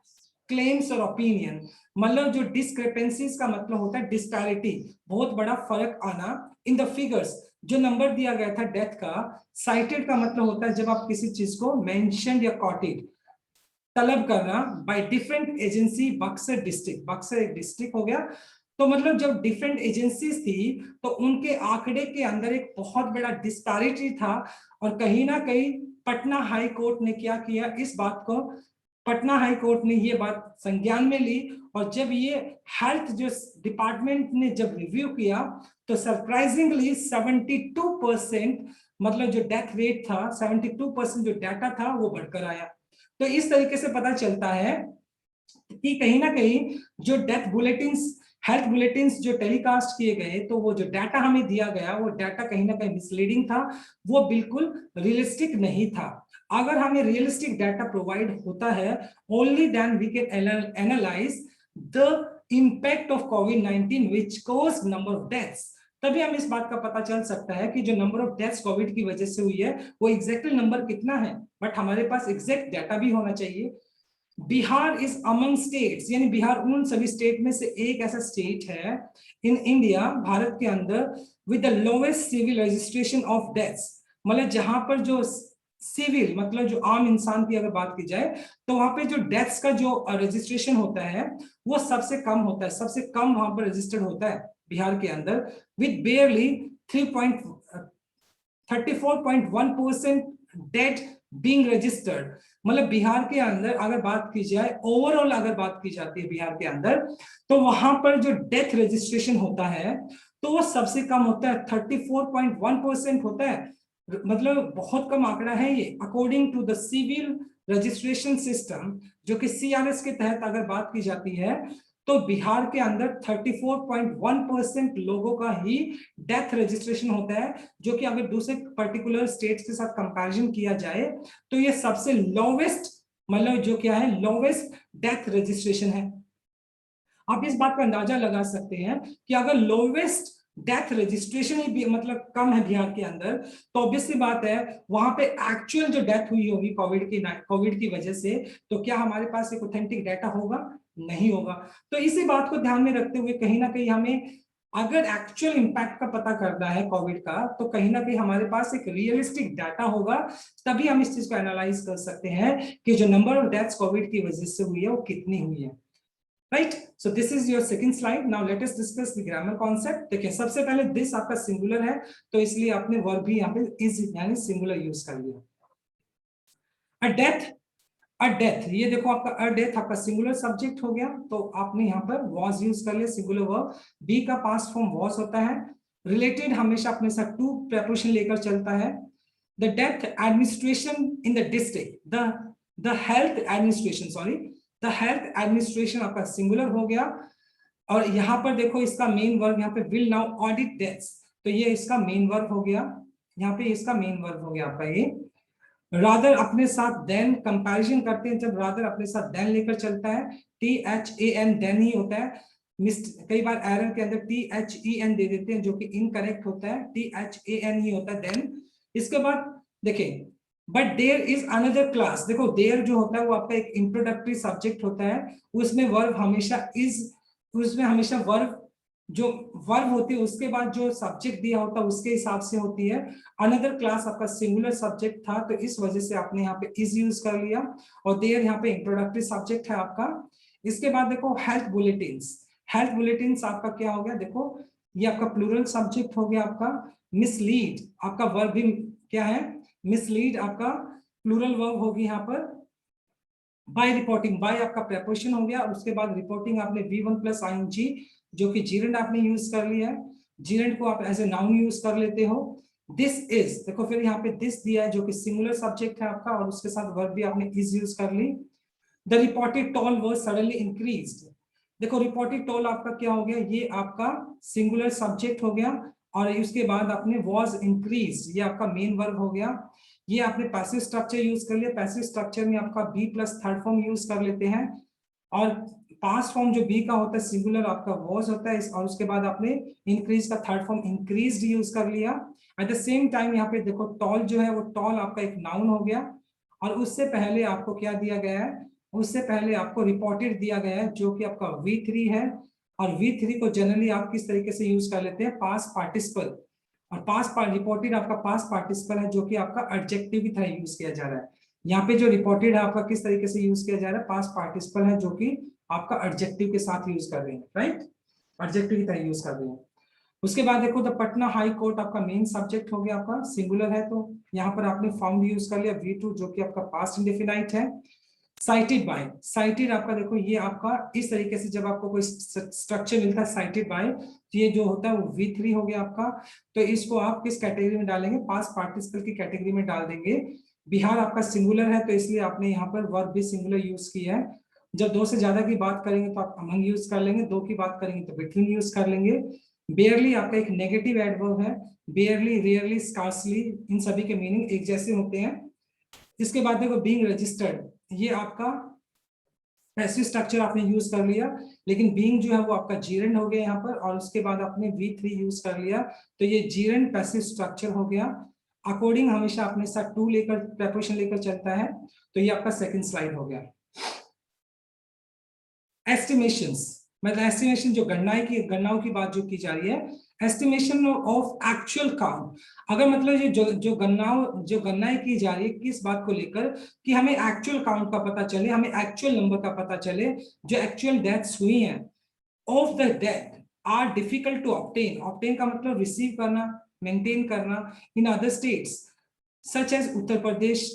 claims और ओपिनियन। मतलब जो डिस्क्रेपेंसीज का मतलब होता है डिस्पैरिटी, बहुत बड़ा फर्क आना। इन द फिगर्स, जो नंबर दिया गया था डेथ का। साइटेड का मतलब होता है जब आप किसी चीज को मेंशन या कॉटेड तलब करना by different agency. Buxar district, Buxar एक डिस्ट्रिक्ट हो गया। तो मतलब जब डिफरेंट एजेंसीज थी तो उनके आंकड़े के अंदर एक बहुत बड़ा डिस्पैरिटी था। और कहीं ना कहीं पटना हाई कोर्ट ने क्या किया, इस बात को पटना हाई कोर्ट ने ये बात संज्ञान में ली। और जब ये हेल्थ जो डिपार्टमेंट ने जब रिव्यू किया तो सरप्राइजिंगली 72% मतलब जो डेथ रेट था, 72% जो डाटा था वो बढ़कर आया। तो इस तरीके से पता चलता है कि कहीं ना कहीं जो डेथ बुलेटिन्स, हेल्थ बुलेटिन्स जो टेलीकास्ट किए गए तो वो जो डाटा हमें दिया गया वो डाटा कहीं ना कहीं मिसलीडिंग था, वो बिल्कुल रियलिस्टिक नहीं था। अगर हमें रियलिस्टिक डाटा प्रोवाइड होता है only then we can analyse the impact of कोविड-19 which cause number of deaths, तभी हम इस बात का पता चल सकता है कि जो नंबर ऑफ डेथ्स कोविड की वजह से हुई है वो एग्जैक्टली नंबर कितना है, बट हमारे पास एग्जैक्ट डाटा भी होना चाहिए। बिहार इज अमंग स्टेट्स, यानी बिहार उन सभी स्टेट में से एक ऐसा स्टेट है इन इंडिया, भारत के अंदर, with the lowest civil registration of deaths, मतलब जहां पर जो सिविल मतलब जो आम इंसान की अगर बात की जाए तो वहां पे जो डेथ्स का जो रजिस्ट्रेशन होता है वो सबसे कम होता है, सबसे कम वहां पर रजिस्टर्ड होता है बिहार के अंदर, विद बेयरली 34.1% डेथ बीइंग रजिस्टर्ड। मतलब बिहार के अंदर अगर बात की जाए, ओवरऑल अगर बात की जाती है बिहार के अंदर, तो वहां पर जो डेथ रजिस्ट्रेशन होता है तो वो सबसे कम होता है, 34.1% होता है, मतलब बहुत कम आंकड़ा है ये, according to the civil registration system, जो कि सीआरएस के तहत अगर बात की जाती है तो बिहार के अंदर 34.1% लोगों का ही डेथ रजिस्ट्रेशन होता है, जो कि अगर दूसरे पर्टिकुलर स्टेट्स के साथ कंपैरिजन किया जाए तो ये सबसे लोवेस्ट, मतलब जो क्या है, लोवेस्ट डेथ रजिस्ट्रेशन है। आप इस बात का अंदाजा लगा सकते हैं कि अगर लोवेस्ट डेथ रजिस्ट्रेशन ही मतलब कम है बिहार के अंदर, तो ऑब्वियस सी बात है वहां पे एक्चुअल जो डेथ हुई होगी कोविड की वजह से, तो क्या हमारे पास एक ऑथेंटिक डाटा होगा? नहीं होगा। तो इसी बात को ध्यान में रखते हुए कहीं ना कहीं हमें अगर एक्चुअल इंपैक्ट का पता करना है कोविड का, तो कहीं ना कहीं हमारे पास एक रियलिस्टिक डाटा होगा, तभी हम इस चीज को एनालाइज कर सकते हैं कि जो नंबर ऑफ डेथ्स कोविड की वजह से हुई है वो कितनी हुई है। Right, so this is your second slide. Now let us discuss the grammar concept. देखिए सबसे पहले दिस आपका सिंगुलर है, तो इसलिए आपने वर्ब भी यहाँ पे इज यानी सिंगुलर यूज कर लिया। अ डेथ, अ डेथ, ये देखो आपका अ डेथ आपका सिंगुलर सब्जेक्ट हो गया, तो आपने यहाँ पर वॉज यूज कर लिया, सिंगुलर वर्ब। बी का पास्ट फॉर्म वॉज होता है। रिलेटेड हमेशा अपने साथ टू प्रेपोजिशन लेकर चलता है। The death administration in the district, the health administration, sorry, the health administration आपका सिंगुलर हो गया। और यहाँ पर देखो इसका मेन वर्ब यहाँ पे विल नाउ ऑडिट डेथ्स, तो ये इसका मेन वर्ब हो गया, यहाँ पे इसका मेन वर्ब हो गया आपका ये। रादर अपने साथ देन कंपैरिजन करते हैं, जब रादर अपने साथ देन लेकर चलता है, THAN देन ही होता है। कई बार एरर के अंदर THEN दे देते हैं, जो कि इनकरेक्ट होता है, THAN ही होता है देन। इसके बाद देखिए, but there is another class, देखो देयर जो होता है वो आपका एक इंट्रोडक्टरी सब्जेक्ट होता है, उसमें वर्ब हमेशा इज, उसमें हमेशा वर्ब जो वर्ब होती है उसके बाद जो सब्जेक्ट दिया होता है उसके हिसाब से होती है। अनदर क्लास आपका सिंगुलर सब्जेक्ट था, तो इस वजह से आपने यहाँ पे इज यूज कर लिया, और देयर यहाँ पे इंट्रोडक्टरी सब्जेक्ट है आपका। इसके बाद देखो हेल्थ बुलेटिन्स, हेल्थ बुलेटिन्स आपका क्या हो गया, देखो ये आपका प्लूरल सब्जेक्ट हो गया आपका। मिसलीड आपका वर्ब भी क्या है, मिसलीड आपका प्लूरल वर्ब होगी यहाँ पर। बाय रिपोर्टिंग, बाय आपका प्रेपोजिशन हो गया, उसके बाद रिपोर्टिंग आपने V1 प्लस ING, जो कि जीरेंड आपने यूज कर लिया है, जीरेंड को आप एज ए नाउन यूज कर लेते हो। दिस इज, देखो फिर यहाँ पे दिस दिया है जो कि सिंगुलर सब्जेक्ट है आपका, और उसके साथ वर्ब भी आपने इज यूज कर ली। The reported toll was suddenly increased, देखो रिपोर्टेड टोल आपका क्या हो गया, ये आपका सिंगुलर सब्जेक्ट हो गया, और उसके बाद आपने वाज इंक्रीज्ड, ये आपका मेन वर्ब हो गया। ये आपने पैसिव स्ट्रक्चर यूज कर लिया, पैसिव स्ट्रक्चर में आपका be plus third form use कर लेते हैं, और पास्ट फॉर्म जो बी का होता है सिंगुलर आपका वॉज होता है, और उसके बाद आपने इंक्रीज का थर्ड फॉर्म इंक्रीज्ड यूज कर लिया। एट द सेम टाइम यहाँ पे देखो टॉल जो है वो टॉल आपका एक नाउन हो गया, और उससे पहले आपको क्या दिया गया है, उससे पहले आपको रिपोर्टेड दिया गया है जो कि आपका V3 है, और V3 को जनरली आप किस तरीके से यूज कर लेते हैं, पास्ट पार्टिसिपल, और पास्ट रिपोर्टेड आपका पास्ट पार्टिसिपल है जो कि आपका एडजेक्टिव की तरह यूज किया जा रहा है। यहाँ पे जो रिपोर्टेड है आपका किस तरीके से यूज किया जा रहा है, पास्ट पार्टिसिपल है जो कि आपका एडजेक्टिव के साथ यूज कर रहे हैं, राइट, एडजेक्टिव की तरह यूज कर रहे हैं। उसके बाद देखो द पटना हाई कोर्ट आपका मेन सब्जेक्ट हो गया, आपका सिंगुलर है, तो यहाँ पर आपने फाउंड यूज कर लिया V2 जो कि आपका पास्ट इंडेफिनाइट है। साइटेड बाय, साइटेड आपका देखो ये आपका इस तरीके से जब आपको कोई स्ट्रक्चर मिलता है साइटेड बाय, तो ये जो होता है वो V3 हो गया आपका, तो इसको आप किस कैटेगरी में डालेंगे, पास्ट पार्टिसिपल की कैटेगरी में डाल देंगे। बिहार आपका सिंगुलर है, तो इसलिए आपने यहाँ पर वर्ब भी सिंगुलर यूज किया है। जब दो से ज्यादा की बात करेंगे तो आप अमंग यूज कर लेंगे, दो की बात करेंगे तो बिटवीन यूज कर लेंगे। बेयरली आपका एक नेगेटिव एडवर्ब है, बेयरली, रेयरली, स्कार्सली, इन सभी के मीनिंग एक जैसे होते हैं। इसके बाद देखो बीइंग रजिस्टर्ड, ये आपका पैसिव स्ट्रक्चर आपने यूज कर लिया, लेकिन बीइंग जो है वो आपका जीरेंड हो गया यहाँ पर, और उसके बाद आपने V3 यूज कर लिया, तो ये जीरेंड पैसिव स्ट्रक्चर हो गया। अकॉर्डिंग हमेशा अपने साथ टू लेकर प्रेपोजिशन लेकर चलता है, तो ये आपका सेकंड स्लाइड हो गया। एस्टिमेशंस, मतलब एस्टिमेशन जो गणनाओं की बात जो की जा रही है, एस्टिमेशन ऑफ एक्चुअल काउंट। अगर मतलब ये जो गणनाएं की जा रही है किस बात को लेकर, कि हमें एक्चुअल काउंट का पता चले, हमें एक्चुअल नंबर का पता चले, जो एक्चुअल डेथ्स हुई हैं, of the death are difficult to obtain. Obtain का मतलब रिसीव करना, मेंटेन करना in other states such as Uttar Pradesh.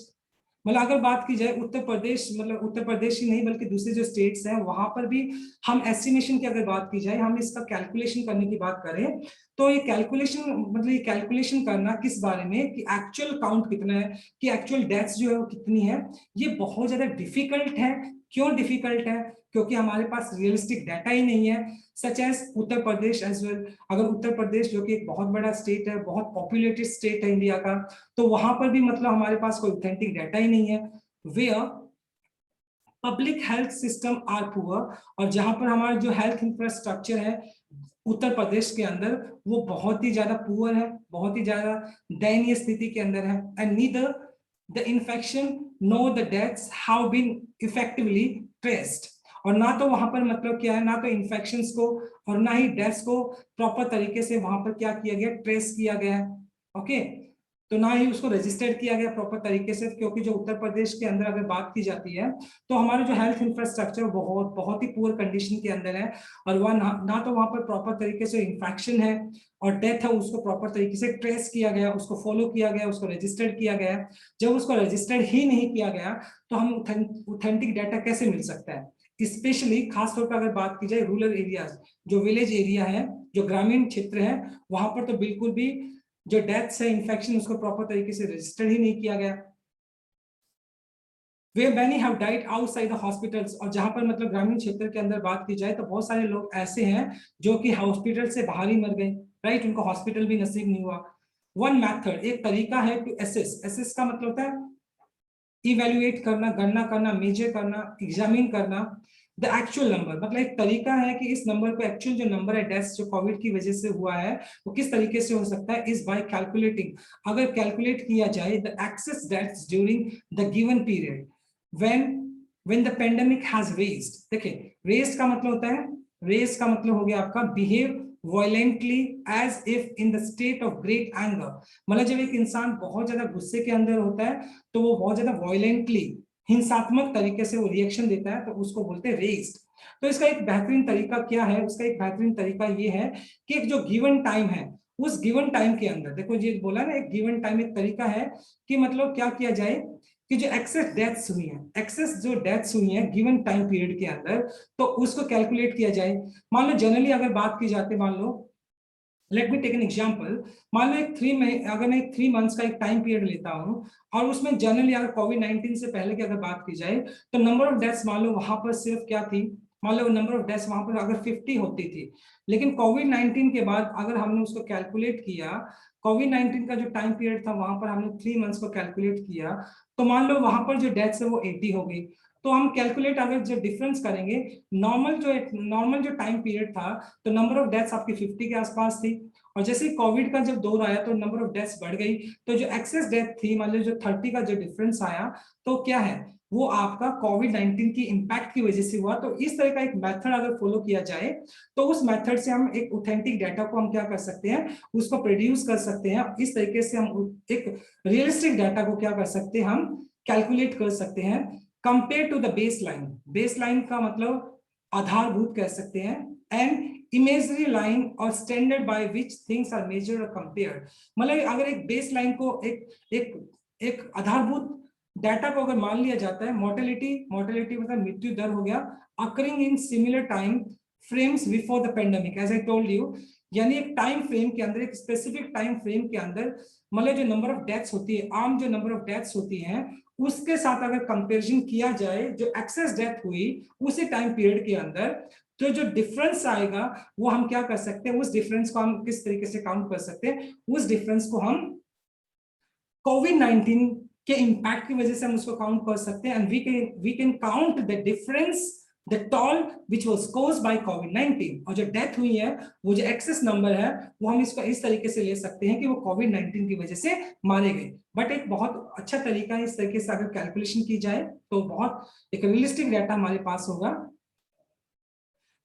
मतलब अगर बात की जाए उत्तर प्रदेश, मतलब उत्तर प्रदेश ही नहीं बल्कि दूसरे जो स्टेट्स हैं वहां पर भी हम एस्टिमेशन की अगर बात की जाए, हम इसका कैलकुलेशन करने की बात करें, तो ये कैलकुलेशन मतलब ये कैलकुलेशन करना किस बारे में, कि एक्चुअल काउंट कितना है, कि एक्चुअल डेथ्स जो है वो कितनी है, ये बहुत ज्यादा डिफिकल्ट है। क्यों डिफिकल्ट है? क्योंकि हमारे पास रियलिस्टिक डाटा ही नहीं है, सच एज उत्तर प्रदेश एज वेल। अगर उत्तर प्रदेश जो कि एक बहुत बड़ा स्टेट है, बहुत पॉपुलेटेड स्टेट है इंडिया का, तो वहां पर भी मतलब हमारे पास कोई ऑथेंटिक डाटा ही नहीं है। Where public health system are poor, और जहां पर हमारा जो हेल्थ इंफ्रास्ट्रक्चर है उत्तर प्रदेश के अंदर, वो बहुत ही ज्यादा पुअर है, बहुत ही ज्यादा दयनीय स्थिति के अंदर है। And neither the infection no the deaths have been effectively traced, और ना तो वहां पर मतलब क्या है, ना तो इन्फेक्शंस को और ना ही डेथ्स को प्रॉपर तरीके से वहां पर क्या किया गया, ट्रेस किया गया है। ओके, तो ना ही उसको रजिस्टर्ड किया गया प्रॉपर तरीके से, क्योंकि जो उत्तर प्रदेश के अंदर अगर बात की जाती है, तो हमारा जो हेल्थ इंफ्रास्ट्रक्चर बहुत बहुत ही पुअर कंडीशन के अंदर है, और वह ना तो वहां पर प्रॉपर तरीके से इन्फेक्शन है और डेथ है उसको प्रॉपर तरीके से ट्रेस किया गया, उसको फॉलो किया गया, उसको रजिस्टर्ड किया गया। जब उसको रजिस्टर्ड ही नहीं किया गया, तो हम ऑथेंटिक डाटा कैसे मिल सकता है? स्पेशली खासतौर पर अगर बात की जाए रूरल एरियाज, जो विलेज एरिया है, जो ग्रामीण क्षेत्र है, वहां पर तो बिल्कुल भी जो डेथ्स है, इन्फेक्शन, उसको प्रॉपर तरीके से रजिस्टर ही नहीं किया गया। वे many have died outside the hospitals, और जहां पर मतलब ग्रामीण क्षेत्र के अंदर बात की जाए, तो बहुत सारे लोग ऐसे हैं जो कि हॉस्पिटल से बाहर ही मर गए, राइट, उनको हॉस्पिटल भी नसीब नहीं हुआ। वन मेथड, एक तरीका है टू एसेस, एसेस का मतलब होता है इवेल्युएट करना, गणना करना, मेजर करना, एग्जामिन करना द एक्चुअल नंबर। मतलब एक तरीका है कि इस नंबर को, एक्चुअल जो नंबर है डेथ्स जो कोविड की वजह से हुआ है, वो किस तरीके से हो सकता है, इज बाय कैलकुलेटिंग। अगर कैलकुलेट किया जाए the excess deaths during the given period when the pandemic has raised। देखिए, raised का मतलब होता है, raised का मतलब हो गया आपका behave violently as if in the state of great anger। मतलब जब एक इंसान बहुत ज्यादा गुस्से के अंदर होता है, तो वो बहुत ज्यादा वायलेंटली, हिंसात्मक तरीके से वो रिएक्शन देता है, तो उसको बोलते हैं रेज्ड। तो इसका एक बेहतरीन तरीका क्या है? उसका एक बेहतरीन तरीका ये है कि एक जो गिवन टाइम है, उस गिवन टाइम के अंदर, देखो ये बोला ना, एक गिवन टाइम एक तरीका है कि मतलब क्या किया जाए, कि जो एक्सेस डेथ्स हुई हैं, एक्सेस जो डेथ्स हुई हैं गिवन टाइम पीरियड के अंदर, तो उसको कैलकुलेट किया जाए। मान लो जनरली अगर बात की जाती है, मान लो let me take an example, मान लो अगर मैं 3 मंथ्स का एक टाइम पीरियड लेता हूं, और उसमें जनरली अगर कोविड-19 से पहले की अगर बात की जाए, तो नंबर ऑफ डेथ्स मान लो वहां पर सिर्फ क्या थी, मान लो नंबर ऑफ डेथ्स वहां पर अगर 50 होती थी। लेकिन कोविड-19 के बाद अगर हमने उसको कैलकुलेट किया, कोविड-19 का जो टाइम पीरियड था वहां पर हमने 3 मंथ्स को कैलकुलेट किया, तो मान लो वहां पर जो डेथ्स है वो 80 हो गई। तो हम कैलकुलेट अगर जो डिफरेंस करेंगे, नॉर्मल जो टाइम पीरियड था, तो नंबर ऑफ डेथ्स आपकी 50 के आसपास थी, और जैसे कोविड का जब दौर आया तो नंबर ऑफ डेथ्स बढ़ गई, तो जो एक्सेस डेथ थी, मान लो जो 30 का जो डिफरेंस आया, तो क्या है, वो आपका कोविड-19 की इंपैक्ट की वजह से हुआ। तो इस तरह का एक मेथड अगर फॉलो किया जाए, तो उस मेथड से हम एक ऑथेंटिक डाटा को हम क्या कर सकते हैं, उसको प्रोड्यूस कर सकते हैं। इस तरीके से हम एक रियलिस्टिक डाटा को क्या कर सकते हैं, हम कैलकुलेट कर सकते हैं compare to the baseline. Baseline का मतलब आधारभूत कह सकते हैं, एंड इमेजरी लाइन और standard by which things are measured और कंपेयर्ड। मतलब अगर एक बेसलाइन को एक आधारभूत डाटा को अगर मान लिया जाता है, मोर्टेलिटी मतलब मृत्यु दर हो गया, occurring in similar time frames before the pandemic, as I told you, यानी एक टाइम फ्रेम के अंदर, एक स्पेसिफिक टाइम फ्रेम के अंदर, मतलब जो नंबर ऑफ डेथ्स होती है, आम जो नंबर ऑफ डेथ्स होती हैं, उसके साथ अगर कंपैरिजन किया जाए जो एक्सेस डेथ हुई उसी टाइम पीरियड के अंदर, तो जो डिफरेंस आएगा वो हम क्या कर सकते हैं, उस डिफरेंस को हम किस तरीके से काउंट कर सकते हैं, उस डिफरेंस को हम कोविड-19 के इंपैक्ट की वजह से हम उसको काउंट कर सकते हैं, and we can count the difference the toll which was caused by कोविड-19, और जो डेथ हुई है वो जो एक्सेस नंबर है वो हम इसको इस तरीके से ले सकते हैं कि वो कोविड-19 की वजह से मारे गए। बट एक बहुत अच्छा तरीका है, इस तरीके से अगर कैलकुलेशन की जाए तो बहुत एक रियलिस्टिक डाटा हमारे पास होगा।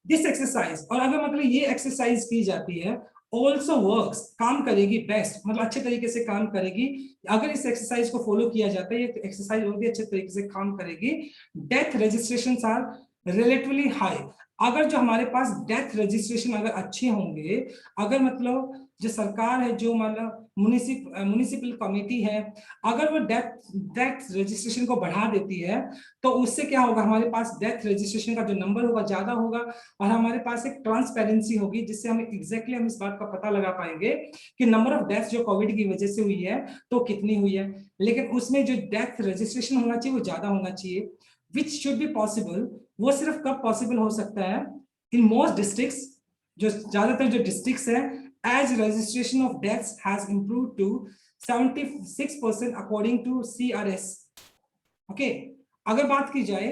दिस एक्सरसाइज, और अगर मतलब ये एक्सरसाइज की जाती है ऑल्सो वर्क्स, काम करेगी बेस्ट, मतलब अच्छे तरीके से काम करेगी अगर इस एक्सरसाइज को फॉलो किया जाता है। ये एक्सरसाइज और भी अच्छे तरीके से काम करेगी। Death registration are relatively high, अगर जो हमारे पास डेथ रजिस्ट्रेशन अगर अच्छे होंगे, अगर मतलब जो सरकार है, जो मतलब म्युनिसिपल कमेटी है, अगर वो डेथ रजिस्ट्रेशन को बढ़ा देती है तो उससे क्या होगा, हमारे पास डेथ रजिस्ट्रेशन का जो नंबर होगा ज्यादा होगा और हमारे पास एक ट्रांसपेरेंसी होगी, जिससे हम एग्जैक्टली हम इस बात का पता लगा पाएंगे कि नंबर ऑफ डेथ जो कोविड की वजह से हुई है तो कितनी हुई है। लेकिन उसमें जो डेथ रजिस्ट्रेशन होना चाहिए वो ज्यादा होना चाहिए, विच शुड बी पॉसिबल। वो सिर्फ कब पॉसिबल हो सकता है, इन मोस्ट डिस्ट्रिक्ट्स, जो ज्यादातर जो डिस्ट्रिक्ट्स है, as registration of deaths has improved to 76% according to CRS। Okay, अगर बात की जाए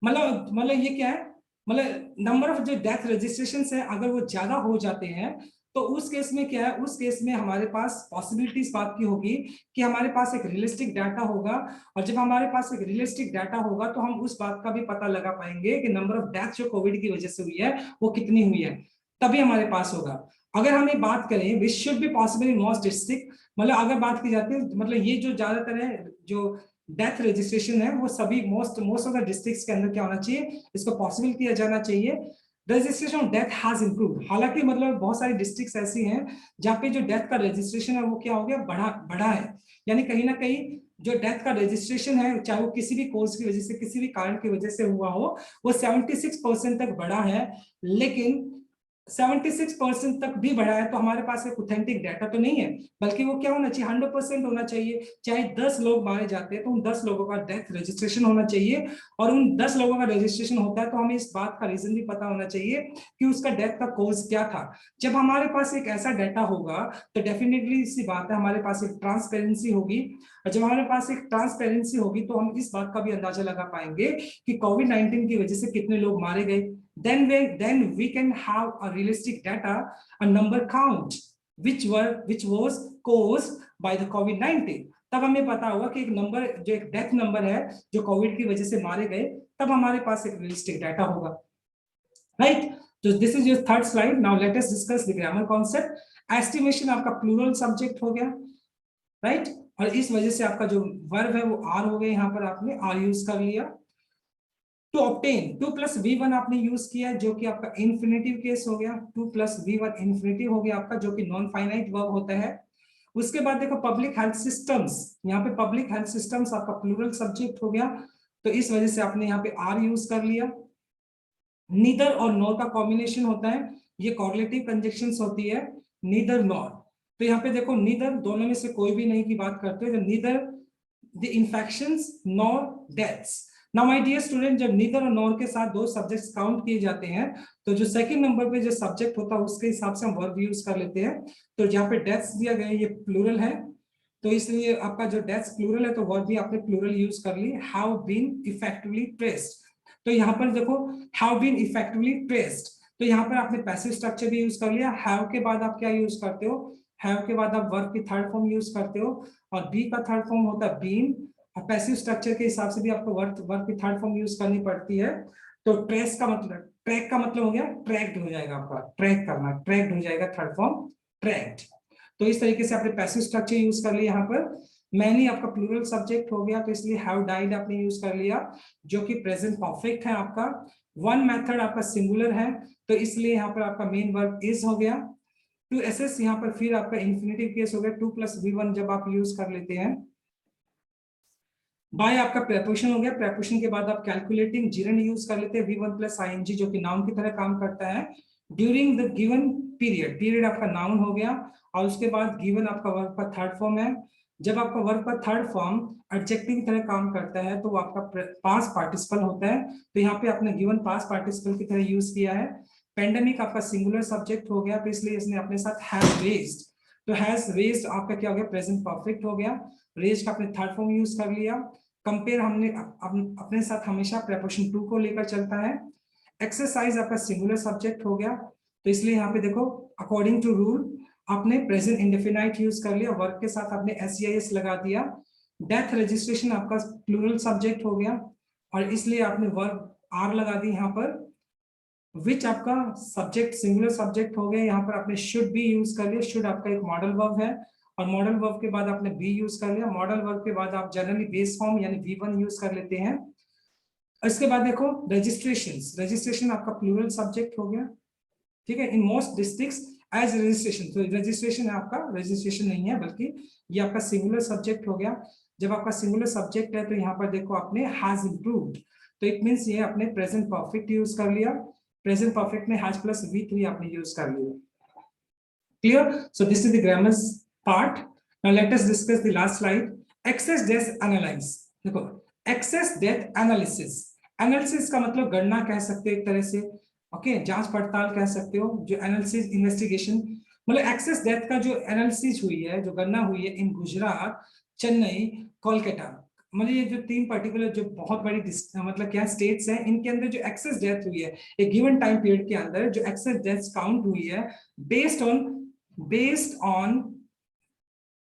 मतलब ये क्या है, मतलब नंबर ऑफ जो डेथ रजिस्ट्रेशन है अगर वो ज्यादा हो जाते हैं तो उस केस में क्या है, उस केस में हमारे पास पॉसिबिलिटी इस बात की होगी कि हमारे पास एक रियलिस्टिक डाटा होगा, और जब हमारे पास एक रियलिस्टिक डाटा होगा तो हम उस बात का भी पता लगा पाएंगे कि नंबर ऑफ डेथ जो कोविड की वजह से हुई है वो कितनी हुई है, तभी हमारे पास होगा। अगर हम ये बात करें which should be possible in most district, मतलब अगर बात की जाती है मतलब ये जो ज्यादातर है जो डेथ रजिस्ट्रेशन है वो सभी मोस्ट ऑफ द डिस्ट्रिक्ट्स के अंदर क्या होना चाहिए, इसको पॉसिबल किया जाना चाहिए। Registration of death has improved, हालांकि मतलब बहुत सारी डिस्ट्रिक्ट्स ऐसी हैं जहाँ पे जो डेथ का रजिस्ट्रेशन है वो क्या हो गया, बढ़ा है। यानी कहीं ना कहीं जो डेथ का रजिस्ट्रेशन है, चाहे वो किसी भी कोर्स की वजह से, किसी भी कारण की वजह से हुआ हो, वो 76% तक बढ़ा है। लेकिन 76% तक भी बढ़ा है तो हमारे पास एक ऑथेंटिक डाटा तो नहीं है, बल्कि वो क्या होना चाहिए, 100% होना चाहिए। चाहे 10 लोग मारे जाते हैं तो उन 10 लोगों का डेथ रजिस्ट्रेशन होना चाहिए, और उन 10 लोगों का रजिस्ट्रेशन होता है तो हमें इस बात का रीजन भी पता होना चाहिए कि उसका डेथ का कॉज क्या था। जब हमारे पास एक ऐसा डाटा होगा तो डेफिनेटली इसी बात है, हमारे पास एक ट्रांसपेरेंसी होगी, और जब हमारे पास एक ट्रांसपेरेंसी होगी तो हम इस बात का भी अंदाजा लगा पाएंगे कि कोविड-19 की वजह से कितने लोग मारे गए। then we can have a realistic data, a number count which was caused by the COVID-19। तब हमें पता होगा कि एक नंबर, जो एक डेथ नंबर है जो कोविड की वजह से मारे गए, तब हमारे पास एक रियलिस्टिक डाटा होगा, राइट। तो this is your third slide. Now let us discuss the grammar concept. Estimation आपका प्लूरल सब्जेक्ट हो गया, राइट, और इस वजह से आपका जो वर्ब है वो आर हो गया, यहाँ पर आपने आर यूज कर लिया। टू ऑब्टेन, 2 + v1 आपने यूज किया जो कि आपका इन्फिनेटिव केस हो गया, 2 + v1 इन्फिनेटिव हो गया आपका, जो कि नॉन फाइनाइट वर्ब होता है। उसके बाद देखो पब्लिक हेल्थ सिस्टम्स, यहाँ पे पब्लिक हेल्थ सिस्टम्स आपका प्लूरल सब्जेक्ट हो गया, तो इस वजह से आपने यहाँ पे आर यूज कर लिया। नीदर और नॉर का कॉम्बिनेशन होता है, ये कॉर्लेटिव कंजक्शंस होती है, नीदर नॉर। तो यहाँ पे देखो नीदर, दोनों में से कोई भी नहीं की बात करते हैं, neither the infections nor deaths. Now my dear student, जब नीदर और नॉर के साथ दो सब्जेक्ट्स काउंट किए जाते हैं तो जो सेकंड नंबर पे जो सब्जेक्ट होता है उसके हिसाब से हम वर्ब यूज कर लेते हैं। तो जहाँ पे डेथ्स दिया गया है ये प्लूरल है, तो इसलिए आपका जो डेथ्स प्लूरल है तो वर्ब भी आपने प्लूरल यूज कर ली, हैव बीन इफेक्टिवली ट्रेस्ड। तो यहाँ पर देखो हैव बीन इफेक्टिवली ट्रेस्ड, तो यहाँ पर आपने पैसिव स्ट्रक्चर भी यूज कर लिया। हैव के बाद आप क्या यूज करते हो, हैव के बाद आप वर्ब की थर्ड फॉर्म यूज करते हो, और बी का थर्ड फॉर्म होता है बीन, और पैसिव स्ट्रक्चर के हिसाब से भी आपको वर्ब की थर्ड फॉर्म यूज करनी पड़ती है। तो ट्रेस का मतलब, ट्रैक का मतलब हो गया ट्रैक्ड हो जाएगा, आपका ट्रैक करना, ट्रैक्ड हो जाएगा थर्ड फॉर्म ट्रैक्ड। तो इस तरीके से आपने पैसिव स्ट्रक्चर यूज कर लिया। यहाँ पर मैनी आपका प्लूरल सब्जेक्ट हो गया तो इसलिए हैव डाइड आपने यूज कर लिया, जो कि प्रेजेंट परफेक्ट है आपका। वन मेथड आपका सिंगुलर है तो इसलिए यहाँ पर आपका मेन वर्ब इज हो गया। टू एसएस यहाँ पर फिर आपका इन्फिनिटिव केस हो गया, 2 + v1 जब आप यूज कर लेते हैं। बाय आपका प्रेपोजिशन हो गया, प्रेपोजिशन के बाद आप कैलकुलेटिंग जिरन यूज कर लेते हैं, v1 + ing जो कि नाउन की तरह काम करता है। During the given period, period आपका नाउन हो गया, और उसके बाद गिवन आपका वर्ब का थर्ड फॉर्म है। जब आपका वर्ब का थर्ड फॉर्म एडजेक्टिव की तरह काम करता है तो वो आपका पास्ट पार्टिसिपल होता है, तो यहाँ पे आपने गिवन पास्ट पार्टिसिपल की तरह यूज किया है। पेंडेमिक आपका सिंगुलर सब्जेक्ट हो गया तो इसलिए इसने अपने साथ हैज रेज्ड, तो हैज रेज्ड आपका क्या हो गया, प्रेजेंट परफेक्ट हो गया। रेज का आपने थर्ड फॉर्म यूज कर लिया। कंपेयर हमने अपने साथ हमेशा प्रेपोजिशन टू को लेकर चलता है। एक्सरसाइज आपका सिंगुलर सब्जेक्ट हो गया, तो इसलिए यहाँ पे देखो अकॉर्डिंग टू रूल आपने प्रेजेंट इंडेफिनाइट यूज कर लिया, वर्क के साथ आपने एस लगा दिया। डेथ रजिस्ट्रेशन आपका प्लूरल सब्जेक्ट हो गया और इसलिए आपने वर्ब आर लगा दी यहाँ पर। विच आपका सब्जेक्ट सिंगुलर सब्जेक्ट हो गया, यहाँ पर आपने शुड भी यूज कर लिया, शुड आपका एक मॉडल वर्ब है और मॉडल वर्ब के बाद आपने बी यूज कर लिया। मॉडल वर्ब के बाद आप जनरली बेस फॉर्म यानी V1 यूज कर लेते हैं। इसके बाद देखो रजिस्ट्रेशन, रजिस्ट्रेशन आपका प्लूरल सब्जेक्ट हो गया, ठीक है। In most districts as registration, तो रजिस्ट्रेशन है आपका, रजिस्ट्रेशन नहीं है बल्कि ये आपका सिंगुलर सब्जेक्ट हो गया। जब आपका सिंगुलर सब्जेक्ट है तो यहाँ पर देखो आपने हैज इम्प्रूव्ड, तो इट मींस ये आपने प्रेजेंट परफेक्ट यूज कर लिया। प्रेजेंट परफेक्ट में हैज प्लस V3 आपने यूज कर लिया। Clear? So this is the grammar part. Now let us discuss the last slide, excess death analyse. देखो एक्सेस डेथ एनालिसिस, एनालिसिस का मतलब गणना कह सकते हो एक तरह से, ओके, जांच पड़ताल कह सकते हो। जो एनालिसिस इन्वेस्टिगेशन, मतलब एक्सेस डेथ का जो एनालिसिस हुई है, जो गणना हुई है इन गुजरात, चेन्नई, कोलकाता, मतलब ये जो तीन पर्टिकुलर जो बहुत बड़ी मतलब क्या स्टेट्स हैं, इनके अंदर जो एक्सेस डेथ हुई है एक गिवन टाइम पीरियड के अंदर, जो एक्सेस डेथ काउंट हुई है बेस्ड ऑन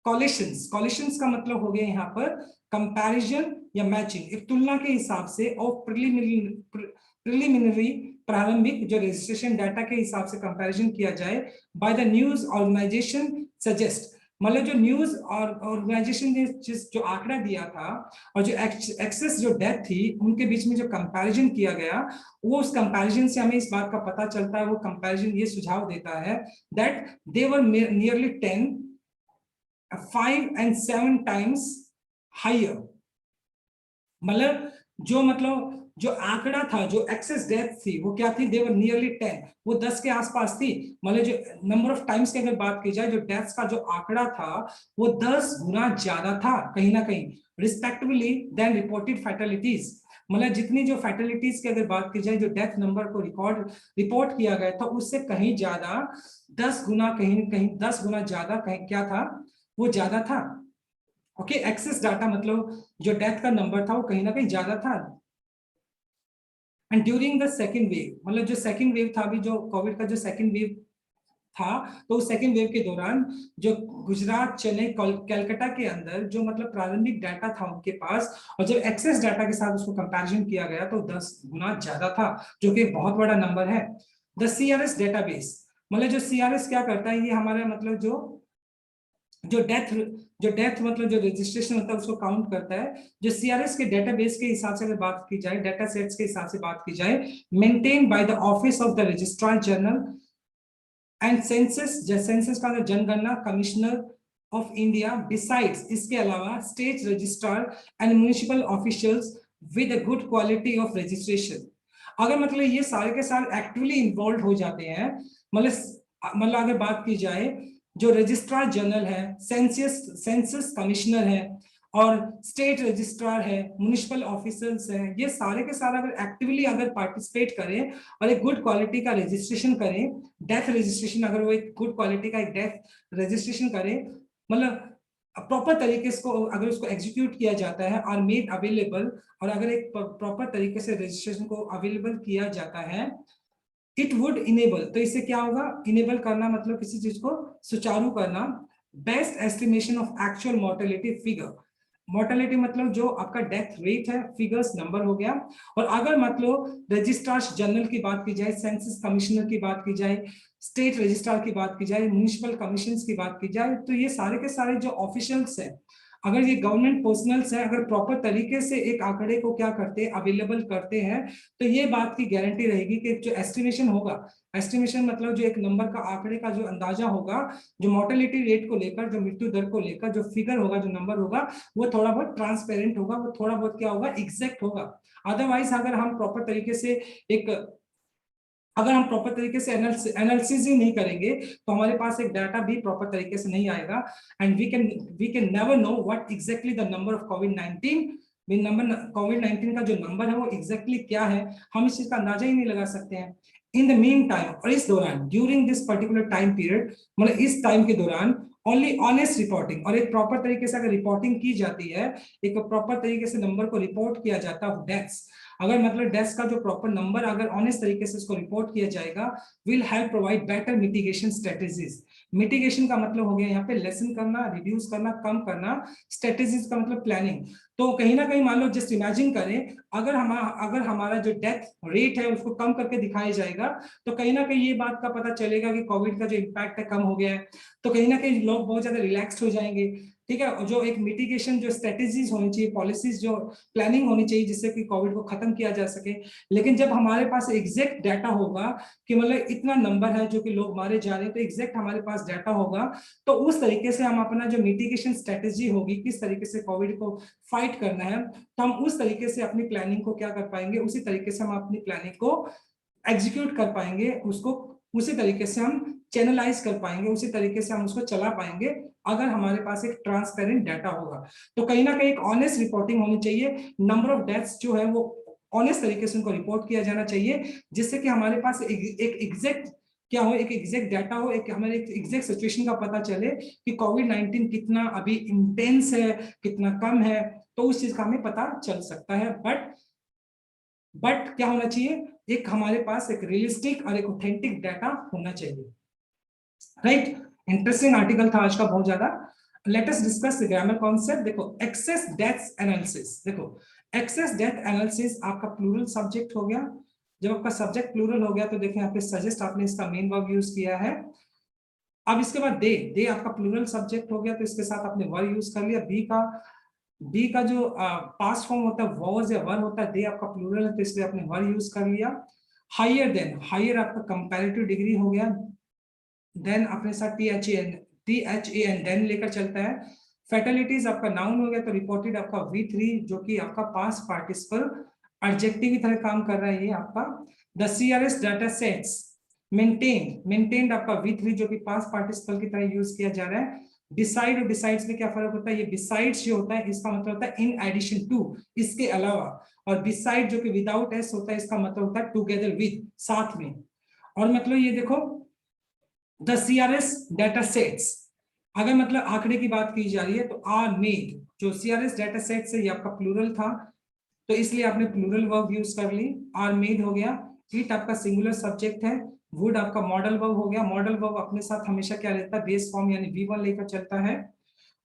कॉलिशंस। कॉलिशंस का मतलब हो गया यहाँ पर कंपैरिजन या मैचिंग, एक तुलना के हिसाब से और प्रिलिमिनरी प्रारंभिक जो रजिस्ट्रेशन डाटा के हिसाब से कंपैरिजन किया जाए by the news organisation suggest, मतलब जो न्यूज और ऑर्गेनाइजेशन ने जो आंकड़ा दिया था और जो एक्सेस जो डेथ थी उनके बीच में जो कंपैरिजन किया गया, वो उस कंपैरिजन से हमें इस बात का पता चलता है, वो कंपैरिजन ये सुझाव देता है that they were nearly 10, 5 and 7 times higher। मतलब जो आंकड़ा था, जो एक्सेस डेथ थी वो क्या थी, देवर नियरली 10, वो 10 के आसपास थी। मतलब जो नंबर ऑफ टाइम्स की अगर बात की जाए, जो डेथ्स का जो आंकड़ा था वो 10 गुना ज्यादा था कहीं ना कहीं, रिस्पेक्टिवली देन रिपोर्टेड फैटेलिटीज। मतलब जितनी जो फैटेलिटीज की अगर बात की जाए, जो डेथ नंबर को रिपोर्ट किया गया था उससे कहीं ज्यादा 10 गुना, कहीं 10 गुना ज्यादा कहीं क्या था, वो ज्यादा था। ओके, एक्सेस डाटा मतलब जो डेथ का नंबर था वो कहीं ना कहीं ज्यादा था। And during the second wave, मतलब जो सेकेंड वेव था, अभी जो कोविड का जो सेकेंड वेव था, तो उस सेकेंड वेव के दौरान जो गुजरात, चेन्नई, कलकत्ता के अंदर जो मतलब प्रारंभिक डाटा था उनके पास, और जब एक्सेस डाटा के साथ उसको कंपैरिजन किया गया तो 10 गुना ज्यादा था, जो कि बहुत बड़ा नंबर है। द CRS डेटाबेस, मतलब जो CRS क्या करता है, ये हमारा मतलब जो डेथ मतलब जो रजिस्ट्रेशन होता है उसको काउंट करता है। जो CRS के डेटाबेस के हिसाब से अगर बात की जाए, डेटा सेट्स के हिसाब से बात की जाए, maintain by the office of the registrar general and census का जनगणना कमिश्नर ऑफ इंडिया, बिसाइड्स इसके अलावा state registrar and municipal officials with a good quality of registration. अगर मतलब ये सारे के सारे एक्टिवली इन्वॉल्व हो जाते हैं, मतलब अगर बात की जाए, जो रजिस्ट्रार जनरल है, सेंसस कमिश्नर है और स्टेट रजिस्ट्रार है, म्युनिसिपल ऑफिसर्स हैं, ये सारे के सारे अगर एक्टिवली अगर पार्टिसिपेट करें और एक गुड क्वालिटी का रजिस्ट्रेशन करें, डेथ रजिस्ट्रेशन, अगर वो एक गुड क्वालिटी का एक डेथ रजिस्ट्रेशन करें, मतलब प्रॉपर तरीके से अगर उसको एग्जीक्यूट किया जाता है और मेड अवेलेबल, और अगर एक प्रॉपर तरीके से रजिस्ट्रेशन को अवेलेबल किया जाता है, इट वुड इनेबल, तो इससे क्या होगा, इनेबल करना मतलब किसी चीज को सुचारू करना, best estimation of actual mortality figure. Mortality मतलब जो आपका डेथ रेट है, फिगर्स नंबर हो गया। और अगर मतलब रजिस्ट्रार जनरल की बात की जाए, सेंसस कमिश्नर की बात की जाए, स्टेट रजिस्ट्रार की बात की जाए, म्युनिसिपल कमीशन की बात की जाए, तो ये सारे के सारे जो ऑफिशियल्स हैं, अगर ये गवर्नमेंट पर्सनल्स हैं, अगर प्रॉपर तरीके से एक आंकड़े को क्या करते हैं, अवेलेबल करते हैं, तो ये बात की गारंटी रहेगी कि जो एस्टिमेशन होगा, एस्टिमेशन मतलब जो एक नंबर का आंकड़े का जो अंदाजा होगा, जो मोर्टेलिटी रेट को लेकर, जो मृत्यु दर को लेकर जो फिगर होगा, जो नंबर होगा, वो थोड़ा बहुत ट्रांसपेरेंट होगा, वो थोड़ा बहुत क्या होगा, एग्जैक्ट होगा। अदरवाइज अगर हम प्रॉपर तरीके से एनालिसिस ही नहीं करेंगे तो हमारे पास एक डाटा भी प्रॉपर तरीके से नहीं आएगा, and we can never know what exactly the number of कोविड-19 का जो नंबर है वो एग्जैक्टली क्या है, हम इस चीज का अंदाजा ही नहीं लगा सकते हैं। इन द मीन टाइम, और इस दौरान, during this particular time period, मतलब इस टाइम के दौरान, ओनली ऑनेस्ट रिपोर्टिंग, और एक प्रॉपर तरीके से अगर रिपोर्टिंग की जाती है, एक प्रॉपर तरीके से नंबर को रिपोर्ट किया जाता है डेथ्स, अगर मतलब डेथ्स का जो प्रॉपर नंबर अगर ऑनेस्ट तरीके से उसको रिपोर्ट किया जाएगा, will help provide better mitigation strategies. Mitigation का मतलब हो गया यहाँ पे लेसन करना, रिड्यूस करना, कम करना, स्ट्रेटेजीज का मतलब प्लानिंग। तो कहीं ना कहीं मान लो, जस्ट इमेजिन करें, अगर हमारा जो डेथ रेट है उसको कम करके दिखाया जाएगा, तो कहीं ना कहीं ये बात का पता चलेगा कि कोविड का जो इम्पैक्ट है कम हो गया है, तो कहीं ना कहीं लोग बहुत ज्यादा रिलैक्स हो जाएंगे। ठीक है, जो एक मिटिगेशन जो स्ट्रेटेजीज होनी चाहिए, पॉलिसीज जो प्लानिंग होनी चाहिए जिससे कि कोविड को खत्म किया जा सके। लेकिन जब हमारे पास एग्जैक्ट डाटा होगा कि मतलब इतना नंबर है जो कि लोग मारे जा रहे हैं, तो एग्जैक्ट हमारे पास डाटा होगा, तो उस तरीके से हम अपना जो मिटिगेशन स्ट्रेटेजी होगी, किस तरीके से कोविड को फाइट करना है, तो हम उस तरीके से अपनी प्लानिंग को क्या कर पाएंगे, उसी तरीके से हम अपनी प्लानिंग को एग्जीक्यूट कर पाएंगे, उसको उसी तरीके से हम चैनलाइज कर पाएंगे, उसी तरीके से हम उसको चला पाएंगे, अगर हमारे पास एक ट्रांसपेरेंट डाटा होगा। तो कहीं ना कहीं एक ऑनेस्ट रिपोर्टिंग होनी चाहिए, नंबर ऑफ डेथ्स जो है वो ऑनेस्ट तरीके से उनको रिपोर्ट किया जाना चाहिए, जिससे कि हमारे पास एक एग्जैक्ट क्या हो, एक एग्जैक्ट डाटा हो, एक हमारे एक एग्जैक्ट सिचुएशन का पता चले कि कोविड-19 कितना अभी इंटेंस है, कितना कम है, तो उस चीज का हमें पता चल सकता है। बट क्या होना चाहिए, एक हमारे पास एक रियलिस्टिक और एक ऑथेंटिक डाटा होना चाहिए। राइट, इंटरेस्टिंग आर्टिकल था आज का बहुत ज्यादा। Late us discuss the grammar concept. देखो, एक्सेस डेथ एनालिसिस। देखो, एक्सेस डेथ एनालिसिस आपका प्लूरल सब्जेक्ट हो गया। जब आपका सब्जेक्ट प्लूरल हो गया तो देखिए यहाँ पे सजेस्ट आपने इसका मेन वर्ब यूज किया है। अब इसके बाद दे आपका प्लूरल सब्जेक्ट हो गया, तो इसके साथ आपने वर यूज कर लिया। बी का जो पास्ट फॉर्म होता है वॉज या वर होता है, दे आपका प्लूरल है तो इसलिए आपने वर यूज कर लिया। हायर देन, हायर आपका कंपैरेटिव डिग्री हो गया। देन अपने साथ THAN देन लेकर चलता है। फैटलिटीज आपका नाउन हो गया, तो रिपोर्टेड आपका V3 जो कि आपका पास्ट पार्टिसिपल एडजेक्टिव की तरह काम कर रहा है ये आपका। The CRS data sets maintained आपका V3 जो कि पास्ट पार्टिसिपल की तरह यूज किया जा रहा है। डिसाइड और डिसाइड्स में क्या फर्क होता है, ये बिसाइड्स जो होता है इसका मतलब होता है इन एडिशन टू, इसके अलावा, और बिसाइड जो कि विदाउट एस होता है इसका मतलब होता है टुगेदर विद, साथ में। और मतलब ये देखो, द CRS डाटा सेट्स, अगर मतलब आंकड़े की बात की जा रही है तो आर मेड, जो CRS डाटा सेट्स है ये आपका प्लूरल था तो इसलिए आपने प्लूरल वर्ब यूज कर ली, आर मेड हो गया। इट आपका सिंगुलर सब्जेक्ट है। वुड आपका मॉडल वर्ब हो गया। मॉडल वर्ब अपने साथ हमेशा क्या रहता है, बेस फॉर्म यानी V1 लेकर चलता है।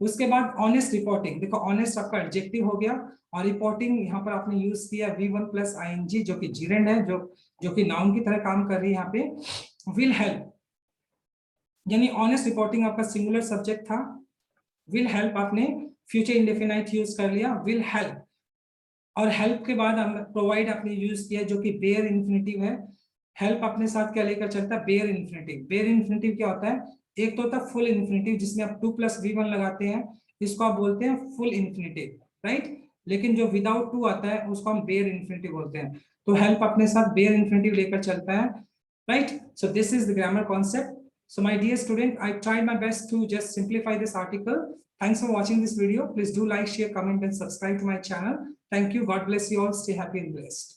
उसके बाद ऑनेस्ट रिपोर्टिंग। देखो, ऑनेस्ट आपका एडजेक्टिव हो गया और रिपोर्टिंग यहाँ पर आपने यूज किया V1 प्लस ING जो कि जीरेंड है, जो कि नाउन की तरह काम कर रही है यहाँ पे। विल हेल्प, यानी ऑनेस्ट रिपोर्टिंग आपका सिंगुलर सब्जेक्ट था। विल हेल्प आपने फ्यूचर इंडेफिनाइट यूज कर लिया, विल हेल्प। और हेल्प के बाद हम प्रोवाइड आपने यूज किया जो कि बेयर इन्फिनिटिव है। हेल्प अपने साथ क्या लेकर चलता है, बेयर इन्फिनिटिव। बेयर इन्फिनिटिव क्या होता है, एक तो होता है फुल इन्फिनिटिव जिसमें आप 2 + V1 लगाते हैं, इसको आप बोलते हैं फुल इन्फिनिटिव, राइट। लेकिन जो विदाउट 2 आता है उसको हम बेयर इन्फिनिटिव बोलते हैं। तो हेल्प अपने साथ बेयर इन्फिनिटिव लेकर चलता है, right. So this is the grammar concept. So my dear student, I tried my best to just simplify this article. Thanks for watching this video. Please do like, share, comment, and subscribe to my channel. Thank you. God bless you all. Stay happy and blessed.